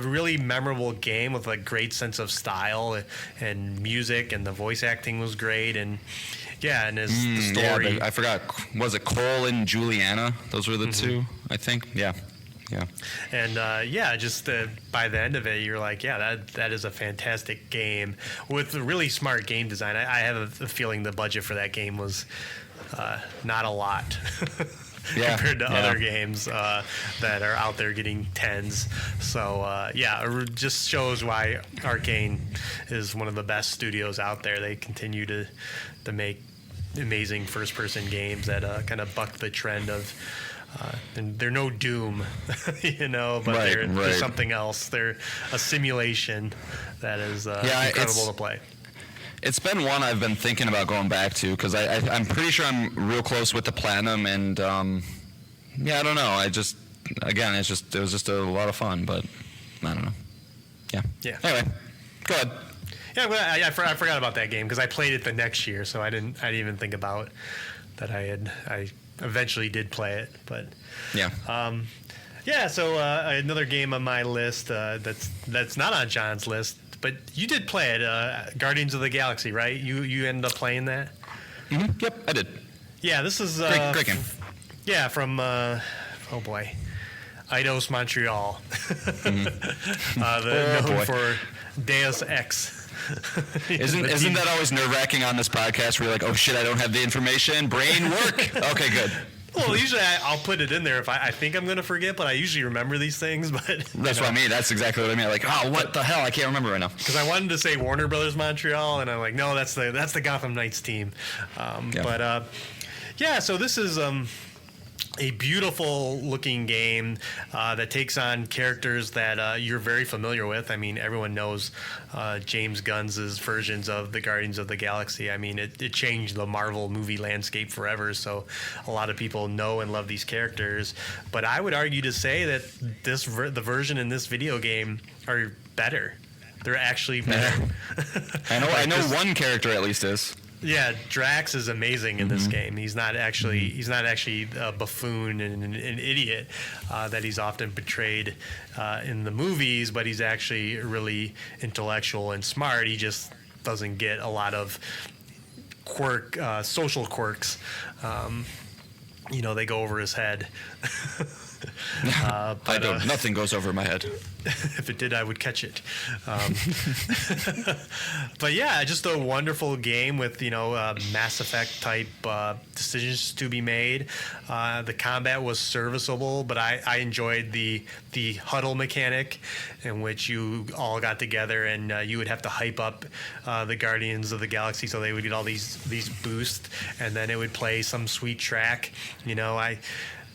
really memorable game with a great sense of style and music, and the voice acting was great, and the story. Yeah, I forgot. Was it Cole and Juliana? Those were the two, I think. Yeah. And by the end of it, you're like, that is a fantastic game with a really smart game design. I have a feeling the budget for that game was not a lot. Compared to other games that are out there getting tens. So, it just shows why Arcane is one of the best studios out there. They continue to make amazing first-person games that kind of buck the trend of, and they're no Doom, but they're something else. They're a simulation that is incredible to play. It's been one I've been thinking about going back to, because I'm pretty sure I'm real close with the platinum, and I don't know. It was just a lot of fun, but I don't know. Yeah. Anyway, go ahead. Yeah, well, I forgot about that game because I played it the next year, so I didn't even think about that. I eventually did play it, but So another game on my list that's not on John's list. But you did play it, Guardians of the Galaxy, right? You ended up playing that? Mm-hmm. Yep, I did. Yeah, this is... great game. From, Eidos Montreal. Known for Deus Ex. Isn't that always nerve-wracking on this podcast where you're like, oh shit, I don't have the information? Brain work! Okay, good. Well, usually I'll put it in there if I think I'm going to forget, but I usually remember these things. But that's what I mean. That's exactly what I mean. Like, oh, what the hell? I can't remember right now. Because I wanted to say Warner Brothers Montreal, and I'm like, no, that's the Gotham Knights team. So this is a beautiful looking game that takes on characters that you're very familiar with. I mean, everyone knows James Gunn's versions of the Guardians of the Galaxy. I mean, it changed the Marvel movie landscape forever, so a lot of people know and love these characters. But I would argue to say that the version in this video game are better. They're actually better. I know one character at least is. Yeah, Drax is amazing in this game. He's not actually a buffoon and an idiot that he's often portrayed in the movies, but he's actually really intellectual and smart. He just doesn't get a lot of social quirks. They go over his head. Nothing goes over my head. If it did, I would catch it. But yeah, just a wonderful game with, Mass Effect type decisions to be made. The combat was serviceable, but I enjoyed the huddle mechanic in which you all got together and you would have to hype up the Guardians of the Galaxy so they would get all these boosts, and then it would play some sweet track.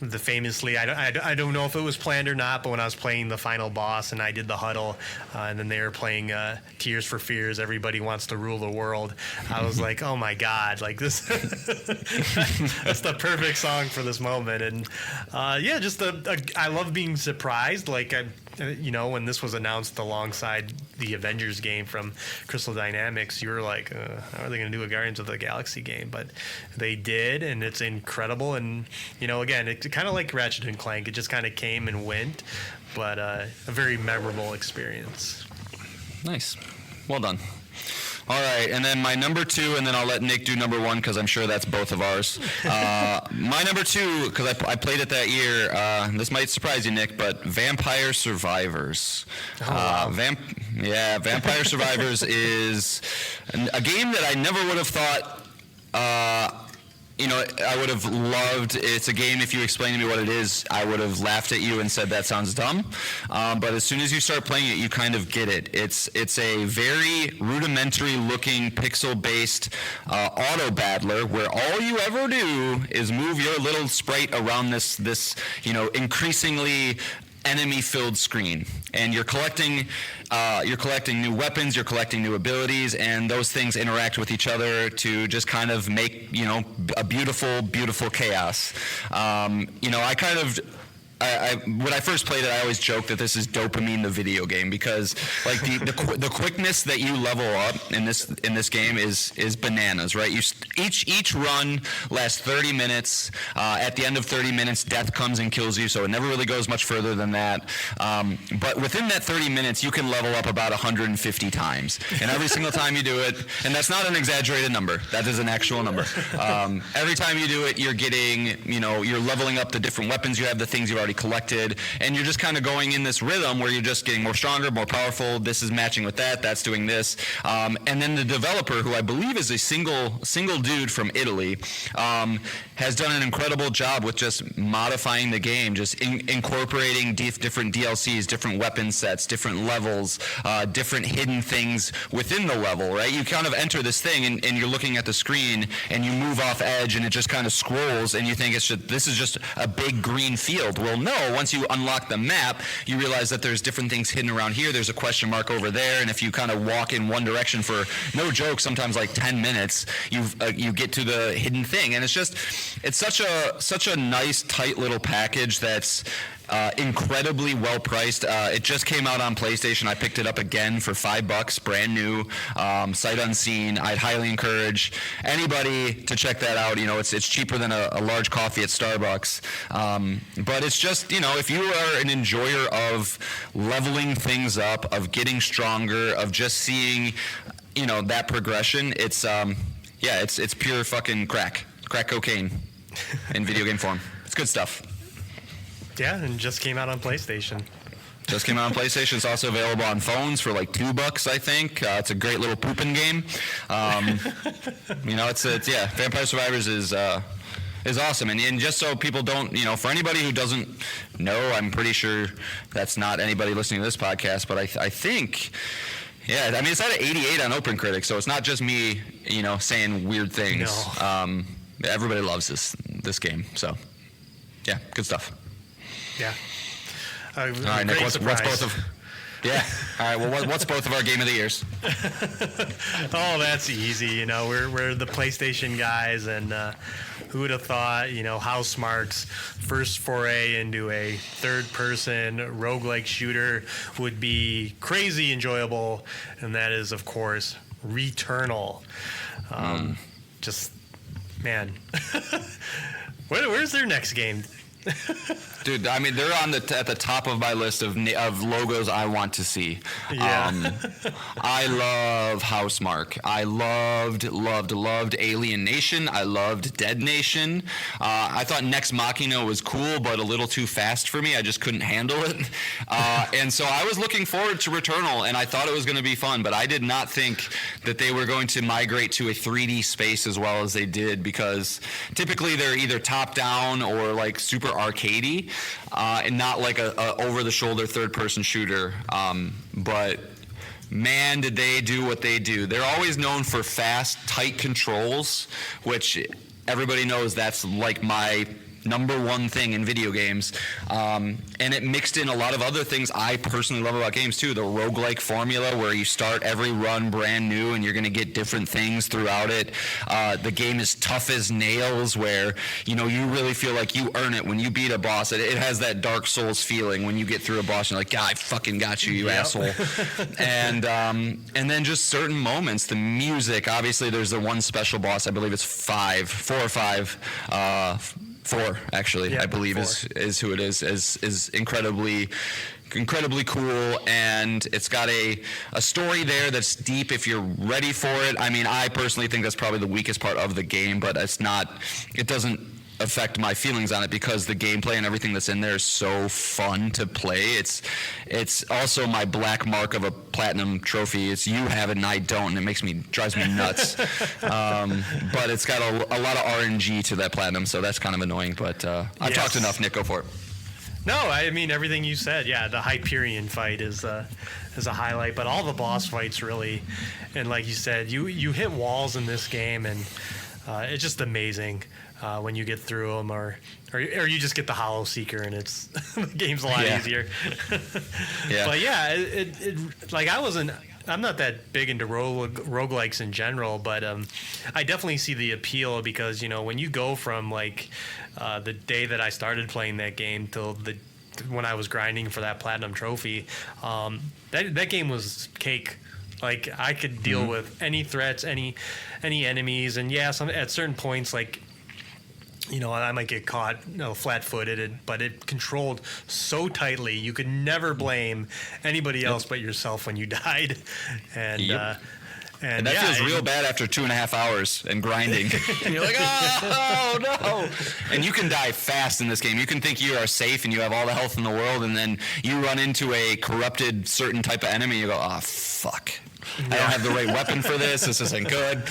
I don't know if it was planned or not, but when I was playing the final boss and I did the huddle, and then they were playing Tears for Fears, Everybody Wants to Rule the World, I was like, oh my God, like this, that's the perfect song for this moment. And I love being surprised. Like, when this was announced alongside the Avengers game from Crystal Dynamics, you were like, how are they going to do a Guardians of the Galaxy game? But they did, and it's incredible. And, again, it's kind of like Ratchet and Clank. It just kind of came and went, but a very memorable experience. Nice. Well done. All right, and then my number 2, and then I'll let Nick do number 1 because I'm sure that's both of ours. My number 2, because I played it that year, this might surprise you, Nick, but Vampire Survivors. Wow. Vampire Survivors is a game that I never would have thought I would have loved. It's a game, if you explain to me what it is, I would have laughed at you and said that sounds dumb. But as soon as you start playing it, you kind of get it. It's a very rudimentary looking pixel-based auto battler where all you ever do is move your little sprite around this increasingly enemy-filled screen, and you're collecting new weapons, you're collecting new abilities, and those things interact with each other to just kind of make a beautiful chaos. When I first played it, I always joked that this is dopamine the video game, because like the quickness that you level up in this game is bananas, right? Each run lasts 30 minutes. At the end of 30 minutes, death comes and kills you, so it never really goes much further than that. But within that 30 minutes, you can level up about 150 times, and every single time you do it, and that's not an exaggerated number. That is an actual number. Every time you do it, you're getting, you're leveling up the different weapons you have, the things you've already collected, and you're just kind of going in this rhythm where you're just getting more stronger, more powerful. This is matching with that's doing this, and then the developer, who I believe is a single dude from Italy, has done an incredible job with just modifying the game, just incorporating different DLCs, different weapon sets, different levels, different hidden things within the level, right? You kind of enter this thing and you're looking at the screen and you move off edge and it just kind of scrolls and you think this is just a big green field. Well, no, once you unlock the map, you realize that there's different things hidden around here. There's a question mark over there, and if you kind of walk in one direction for, no joke, sometimes like 10 minutes, you get to the hidden thing. And it's such a nice, tight little package that's incredibly well priced. It just came out on PlayStation. I picked it up again for $5, brand new, sight unseen. I'd highly encourage anybody to check that out. It's cheaper than a large coffee at Starbucks. But it's just, if you are an enjoyer of leveling things up, of getting stronger, of just seeing, that progression, it's pure fucking crack cocaine in video game form. It's good stuff. Yeah, and just came out on PlayStation. Just came out on PlayStation. It's also available on phones for like $2, I think. It's a great little pooping game. Vampire Survivors is awesome. And just so people don't, for anybody who doesn't know, I'm pretty sure that's not anybody listening to this podcast, but I think, it's at an 88 on OpenCritic, so it's not just me, saying weird things. No. Everybody loves this game, so yeah, good stuff. Yeah. All right, Nick, what's both of... Yeah. All right, well, what's both of our Game of the Years? Oh, that's easy. We're the PlayStation guys, and who would have thought, Housemarque's first foray into a third-person roguelike shooter would be crazy enjoyable, and that is, of course, Returnal. Just, man. Where's their next game? Dude, I mean, they're at the top of my list of logos I want to see. Yeah. I love Housemarque. I loved Alien Nation. I loved Dead Nation. I thought Nex Machina was cool, but a little too fast for me. I just couldn't handle it. And so I was looking forward to Returnal, and I thought it was going to be fun, but I did not think that they were going to migrate to a 3D space as well as they did, because typically they're either top-down or like super arcadey, and not like a over-the-shoulder third-person shooter. But man, did they do what they do. They're always known for fast, tight controls, which everybody knows that's like my number one thing in video games. And it mixed in a lot of other things I personally love about games too. The roguelike formula where you start every run brand new and you're going to get different things throughout it. The game is tough as nails where, you know, you really feel like you earn it when you beat a boss. It has that Dark Souls feeling when you get through a boss and you're like, God, I fucking got you, you asshole. And then just certain moments, the music, obviously there's the one special boss, I believe it's 4 or 5, 4 actually, yeah, I believe 4. is who it is incredibly cool, and it's got a story there that's deep if you're ready for it. I mean, I personally think that's probably the weakest part of the game, but it doesn't affect my feelings on it because the gameplay and everything that's in there is so fun to play. It's also my black mark of a platinum trophy. It's you have it and I don't, and it drives me nuts. But it's got a lot of RNG to that platinum, so that's kind of annoying. But I've talked enough. Nick, go for it. No, I mean everything you said. Yeah, the Hyperion fight is a highlight, but all the boss fights really, and like you said, you hit walls in this game, and it's just amazing. When you get through them, or you just get the Hollow Seeker, and it's the game's a lot easier. Yeah. But yeah, it like I'm not that big into roguelikes in general, but I definitely see the appeal because, you know, when you go from like the day that I started playing that game till when I was grinding for that platinum trophy, that game was cake. Like I could deal with any threats, any enemies, and yeah, at certain points, like, you know, I might get caught, flat-footed, but it controlled so tightly you could never blame anybody else but yourself when you died. And and that feels real bad after 2.5 hours and grinding. And you're like, oh no! And you can die fast in this game. You can think you are safe and you have all the health in the world, and then you run into a corrupted certain type of enemy. You go, oh fuck! I don't have the right weapon for this. This isn't good.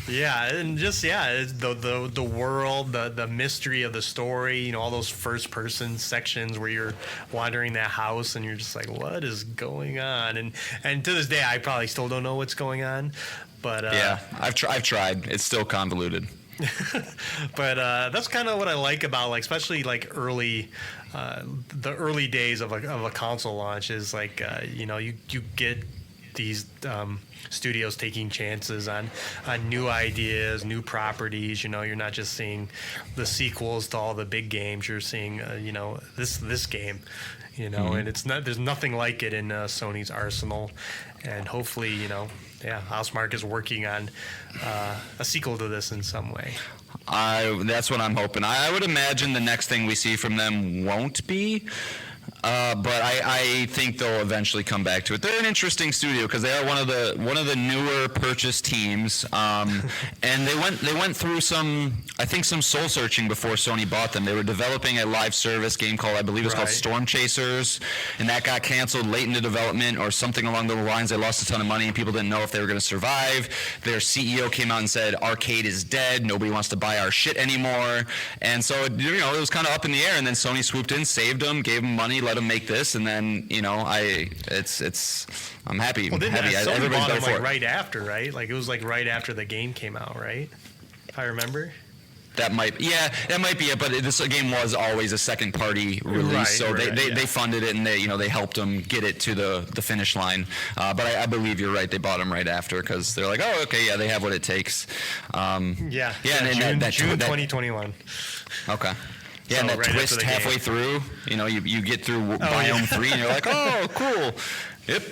Yeah, and just the world, the mystery of the story, you know, all those first person sections where you're wandering that house and you're just like, what is going on? And to this day, I probably still don't know what's going on. But yeah, I've tried. It's still convoluted. But that's kind of what I like about, like, especially like the early days of a console launch is like, you know, you get these studios taking chances on new ideas, new properties. You know, you're not just seeing the sequels to all the big games. You're seeing, you know, this game. You know, and there's nothing like it in Sony's arsenal. And hopefully, you know, Housemarque is working on a sequel to this in some way. That's what I'm hoping. I would imagine the next thing we see from them won't be. But I think they'll eventually come back to it. They're an interesting studio because they are one of the newer purchased teams, and they went through some soul searching before Sony bought them. They were developing a live service game called, I believe it's called Storm Chasers, and that got canceled late into development or something along those lines. They lost a ton of money and people didn't know if they were going to survive. Their CEO came out and said, "Arcade is dead. Nobody wants to buy our shit anymore." And so it was kind of up in the air. And then Sony swooped in, saved them, gave them money, let them make this, and then I'm happy. Well, Everybody's bought better them for like it. right after, right? Like it was like right after the game came out, right? If I remember. That might be it. But this game was always a second party release, so they funded it and they helped them get it to the finish line. But I believe you're right. They bought them right after because they're like, oh, okay, yeah, they have what it takes. June 2021. Okay. Yeah, So and that right twist halfway through, you get through biome 3 and you're like, oh, cool. Yep.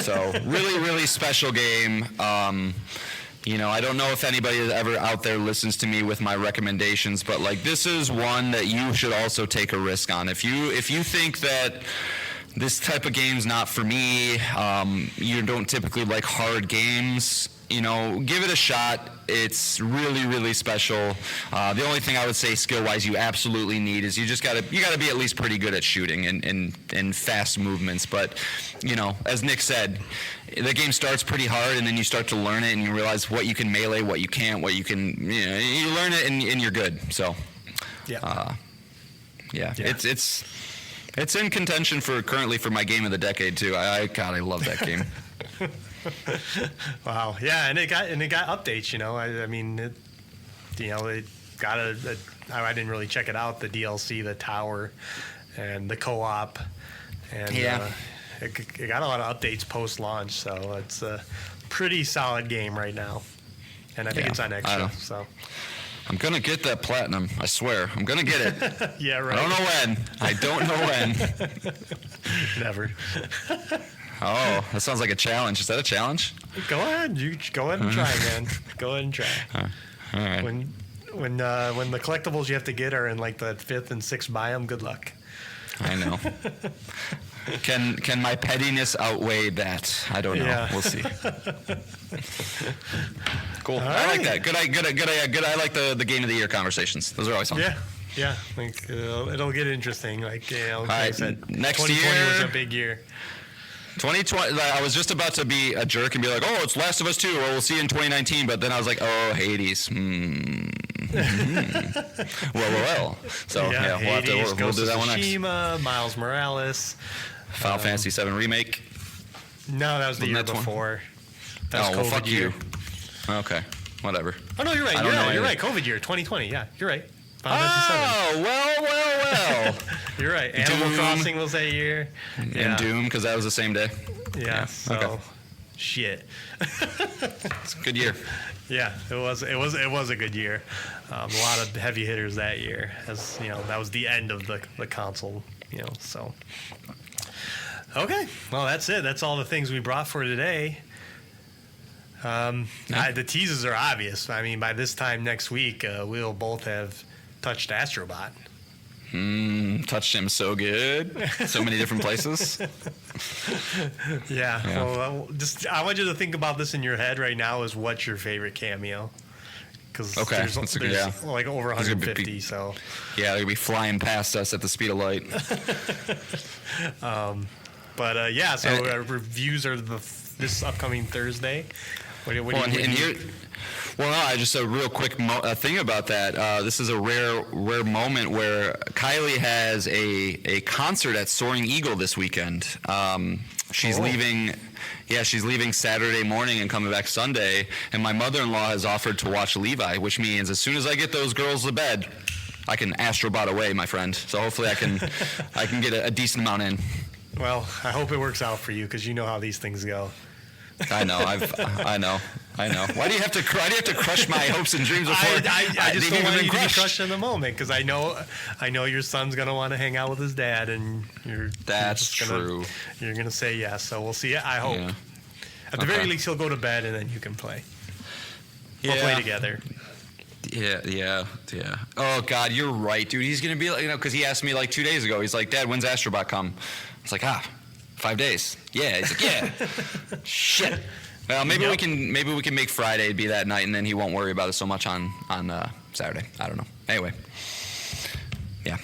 So really, really special game. I don't know if anybody ever out there listens to me with my recommendations, but like this is one that you should also take a risk on. If you think that this type of game's not for me, you don't typically like hard games, give it a shot. It's really, really special. The only thing I would say skill-wise you absolutely need is you gotta be at least pretty good at shooting and fast movements. But, as Nick said, the game starts pretty hard and then you start to learn it and you realize what you can melee, what you can't, what you can, you learn it and you're good. So, yeah. It's in contention currently for my game of the decade too. I love that game. Wow. Yeah, and it got updates. I mean, it got I didn't really check it out. The DLC, the tower, and the co-op, and it got a lot of updates post launch. So it's a pretty solid game right now, and I think it's on extra. So. I'm going to get that platinum. I swear. I'm going to get it. Yeah, right. I don't know when. Never. Oh, that sounds like a challenge. Is that a challenge? Go ahead. You go ahead and try, man. Go ahead and try. All right. When the collectibles you have to get are in like the 5th and 6th biome, good luck. I know. Can my pettiness outweigh that? I don't know. Yeah. We'll see. Cool. I like that. Good. I like the game of the year conversations. Those are always fun. Yeah. Like it'll get interesting. Like like I said, next 2020 year was a big year. 2020. I was just about to be a jerk and be like, "Oh, it's Last of Us 2. Well, we'll see you in 2019." But then I was like, "Oh, Hades." Well. So Hades, we'll do that one next. Tsushima, Miles Morales, Final Fantasy VII remake. No, that was the year before. That was COVID fuck year. you. Okay, whatever. Oh no, you're right. You're right. COVID year, 2020. Yeah, you're right. Oh, well. You're right. Animal Crossing was that year. And Doom, because that was the same day. Yeah. So, okay. Shit. It's a good year. Yeah, it was a good year. A lot of heavy hitters that year, as that was the end of the console. So. Okay, well that's it. That's all the things we brought for today. The teases are obvious. I mean, by this time next week, we'll both have touched Astrobot. Touched him so good. So many different places. Yeah. Well, I want you to think about this in your head right now. Is what's your favorite cameo? Because there's like over 150. So yeah, they'll be flying past us at the speed of light. So reviews are this upcoming Thursday. Just a real quick thing about that. This is a rare moment where Kylie has a concert at Soaring Eagle this weekend. She's leaving. Yeah, she's leaving Saturday morning and coming back Sunday. And my mother-in-law has offered to watch Levi, which means as soon as I get those girls to bed, I can Astrobot away, my friend. So hopefully I can get a decent amount in. Well, I hope it works out for you because you know how these things go. I know. I know. Why do you have to crush my hopes and dreams before? I just don't want you to be crushed in the moment because I know your son's gonna want to hang out with his dad, and That's true. You're gonna say yes. So we'll see. I hope. Yeah. At the very least, he'll go to bed, and then you can play. We'll play together. Yeah. Oh God, you're right, dude. He's gonna be like, because he asked me like 2 days ago. He's like, "Dad, when's Astrobot come?" I was like, 5 days. Yeah. He's like, yeah. Shit. Well, maybe we can make Friday be that night, and then he won't worry about it so much on Saturday. I don't know. Anyway. Yeah.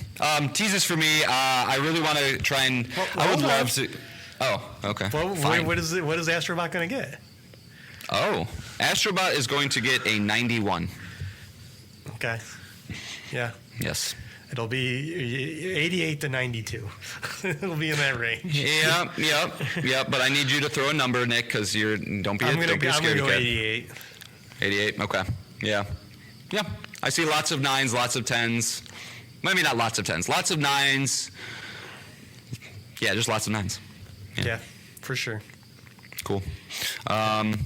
Teases for me. I really want to try and. I would love to. Oh, okay. Well, fine. What is Astrobot going to get? Oh, Astrobot is going to get a 91. Okay. Yeah. Yes. It'll be 88 to 92. It'll be in that range. Yep. But I need you to throw a number, Nick, because don't be a scaredy cat. I'm going to go 88. 88. Okay. Yeah. I see lots of 9s, lots of 10s. Maybe not lots of 10s. Lots of 9s. Yeah, just lots of 9s. Yeah, for sure. Cool. Am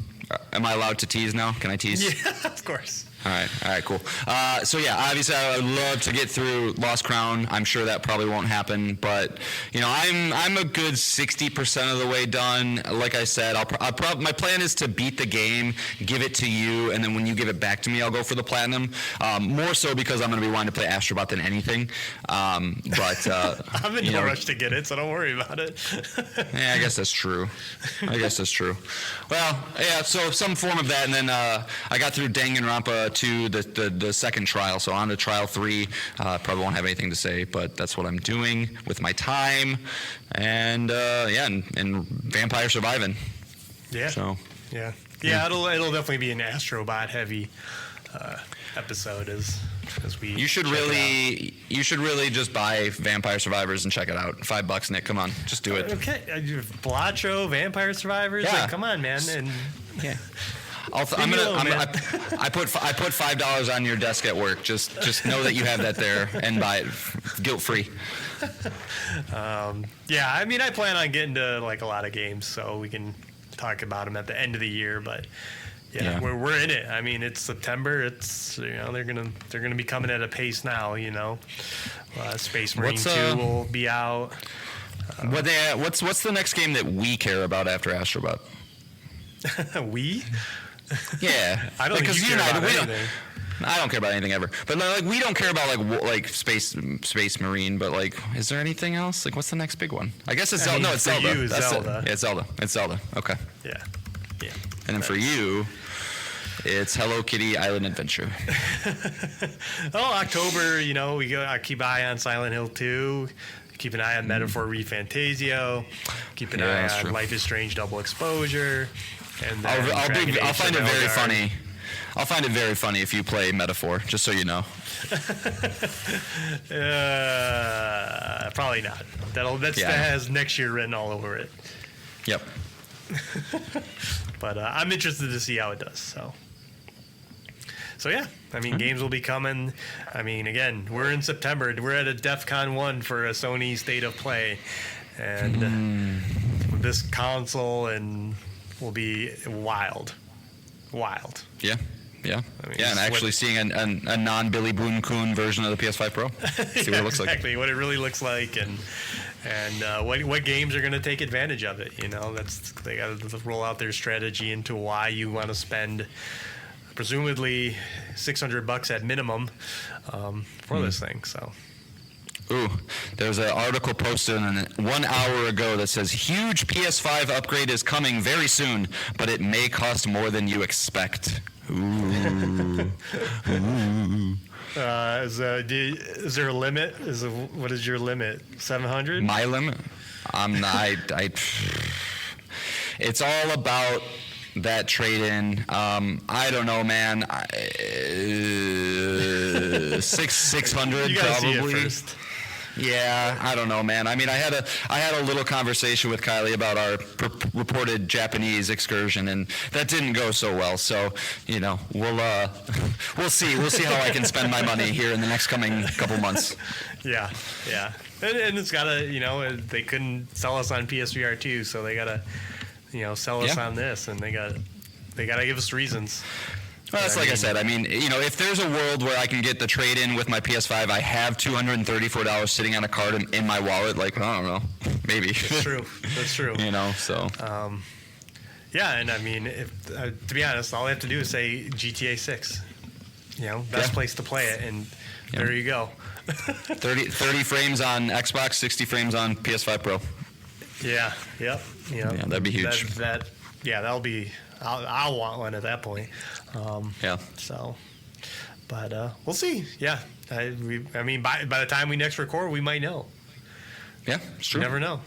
I allowed to tease now? Can I tease? Yeah, of course. All right, cool. So yeah, obviously I would love to get through Lost Crown. I'm sure that probably won't happen, but you know, I'm a good 60% of the way done. Like I said, my plan is to beat the game, give it to you, and then when you give it back to me, I'll go for the platinum. More so because I'm going to be wanting to play Astrobot than anything. But I'm in no rush to get it, so don't worry about it. Yeah, I guess that's true. Well, yeah, so some form of that, and then I got through Danganronpa 2, the second trial, so on to trial 3. Probably won't have anything to say, but that's what I'm doing with my time, and and Vampire Surviving. Yeah. So. Yeah. It'll definitely be an Astrobot heavy episode as we. You should really just buy Vampire Survivors and check it out. $5, Nick. Come on, just do it. Okay, Blatro, Vampire Survivors. Yeah. Like, come on, man. And yeah. I put $5 on your desk at work. Just know that you have that there and buy it guilt free. Yeah, I mean, I plan on getting to like a lot of games, so we can talk about them at the end of the year. But yeah. We're in it. I mean, it's September. It's they're gonna be coming at a pace now. Space Marine 2 will be out. What's the next game that we care about after Astrobot? We? Yeah, I don't think you care about anything. I don't care about anything ever. But like, we don't care about like Space Marine. But like, is there anything else? Like, what's the next big one? I guess it's Zelda. No, it's Zelda. You, That's Zelda. It. Yeah, it's Zelda. Okay. Yeah. And then for you, it's Hello Kitty Island Adventure. October. I keep an eye on Silent Hill 2. Keep an eye on Metaphor ReFantasio. Keep an eye on Life is Strange Double Exposure. And then I'll find it very funny. I'll find it very funny if you play Metaphor, just so you know. Probably not. That has next year written all over it. Yep. But I'm interested to see how it does. So yeah, I mean, games will be coming. I mean, again, we're in September. We're at a DEF CON 1 for a Sony State of Play. And this console will be wild. Yeah. I mean, and actually seeing a non-Billy Boone Coon version of the PS5 Pro. See what it looks like. Exactly, what it really looks like, and what games are going to take advantage of it. They got to roll out their strategy into why you want to spend presumably $600 at minimum for this thing. So. Ooh, there's an article posted 1 hour ago that says huge PS5 upgrade is coming very soon, but it may cost more than you expect. Ooh. Is there a limit? What is your limit? 700? My limit? It's all about that trade-in. I don't know, man. 600 you gotta probably. See it first. Yeah, I don't know, man. I mean, I had a little conversation with Kylie about our reported Japanese excursion, and that didn't go so well. So, we'll see. We'll see how I can spend my money here in the next coming couple months. Yeah. And it's gotta, they couldn't sell us on PSVR 2, so they gotta, sell us on this, and they gotta give us reasons. Well, that's like I said. I mean, if there's a world where I can get the trade-in with my PS5, I have $234 sitting on a card in my wallet. Like, I don't know, maybe. That's true. So. Yeah, and I mean, to be honest, all I have to do is say GTA 6. Best place to play it, and there you go. 30 frames on Xbox, 60 frames on PS5 Pro. Yeah. Yep. Yeah, that'd be huge. That'll be. I'll want one at that point. So, but we'll see. Yeah. I mean, by the time we next record, we might know. Yeah, it's true. You never know.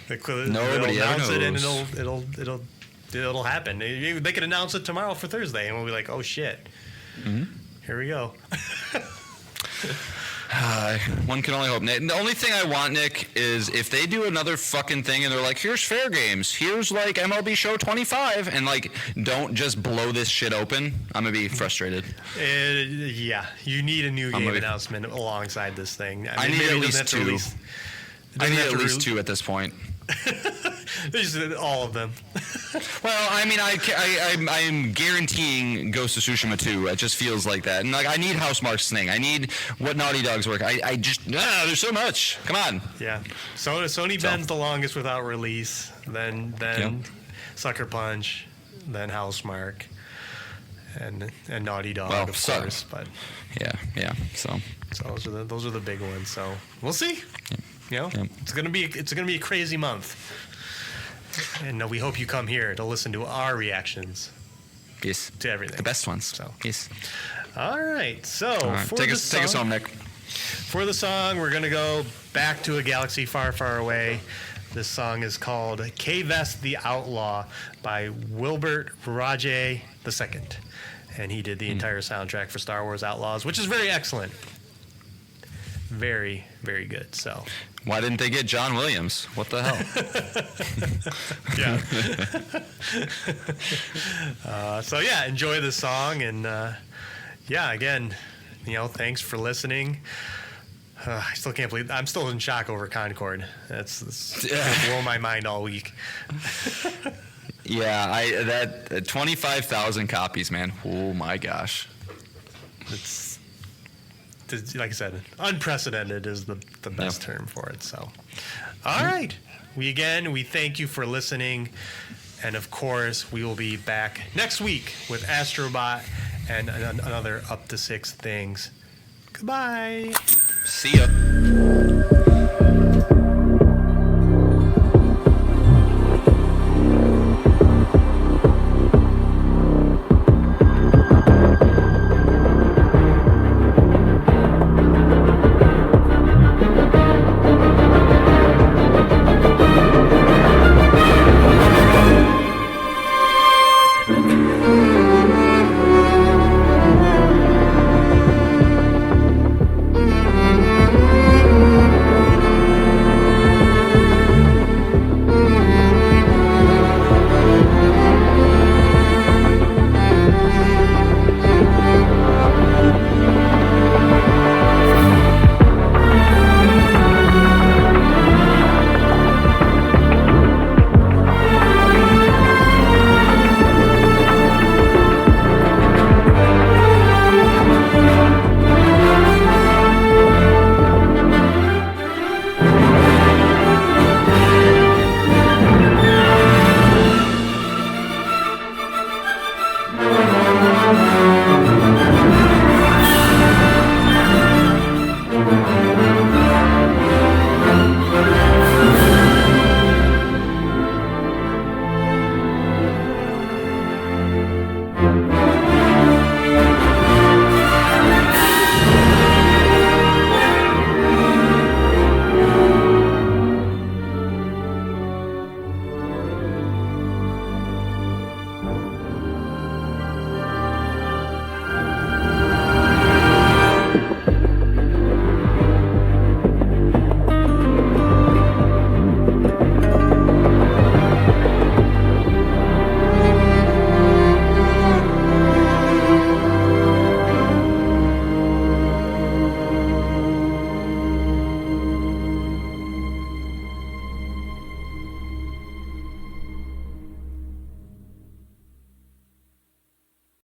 Nobody they'll announce ever it, knows. and it'll happen. They could announce it tomorrow for Thursday, and we'll be like, oh shit. Mm-hmm. Here we go. One can only hope. The only thing I want, Nick, is if they do another fucking thing and they're like, here's Fair Games, here's like MLB Show 25, and like, don't just blow this shit open, I'm gonna be frustrated. Yeah, you need a new game announcement alongside this thing. I need at least two. I need at least two at this point. Just all of them. Well, I mean, I am guaranteeing Ghost of Tsushima 2. It just feels like that. And like, I need Housemarque's thing. I need what Naughty Dog's work. I just, there's so much. Come on. Yeah. So Sony bends the longest without release. Then Sucker Punch. Then Housemarque. And Naughty Dog, of course. But yeah. So those are the big ones. So we'll see. You know, it's gonna be a crazy month. And we hope you come here to listen to our reactions. Yes. To everything. The best ones. So. Yes. All right. So Take us home, Nick. For the song, we're going to go back to a galaxy far, far away. This song is called K-Vest the Outlaw by Wilbert Rajay II. And he did the entire soundtrack for Star Wars Outlaws, which is very excellent. Very, very good. So, why didn't they get John Williams? What the hell? Yeah. Enjoy the song. And again, thanks for listening. I still can't believe I'm still in shock over Concord. That's blow my mind all week. Yeah, that 25,000 copies, man. Oh my gosh. It's like I said, unprecedented is the best term for it. So, all right. We thank you for listening. And of course, we will be back next week with Astrobot and another Up to 6 Things. Goodbye. See ya.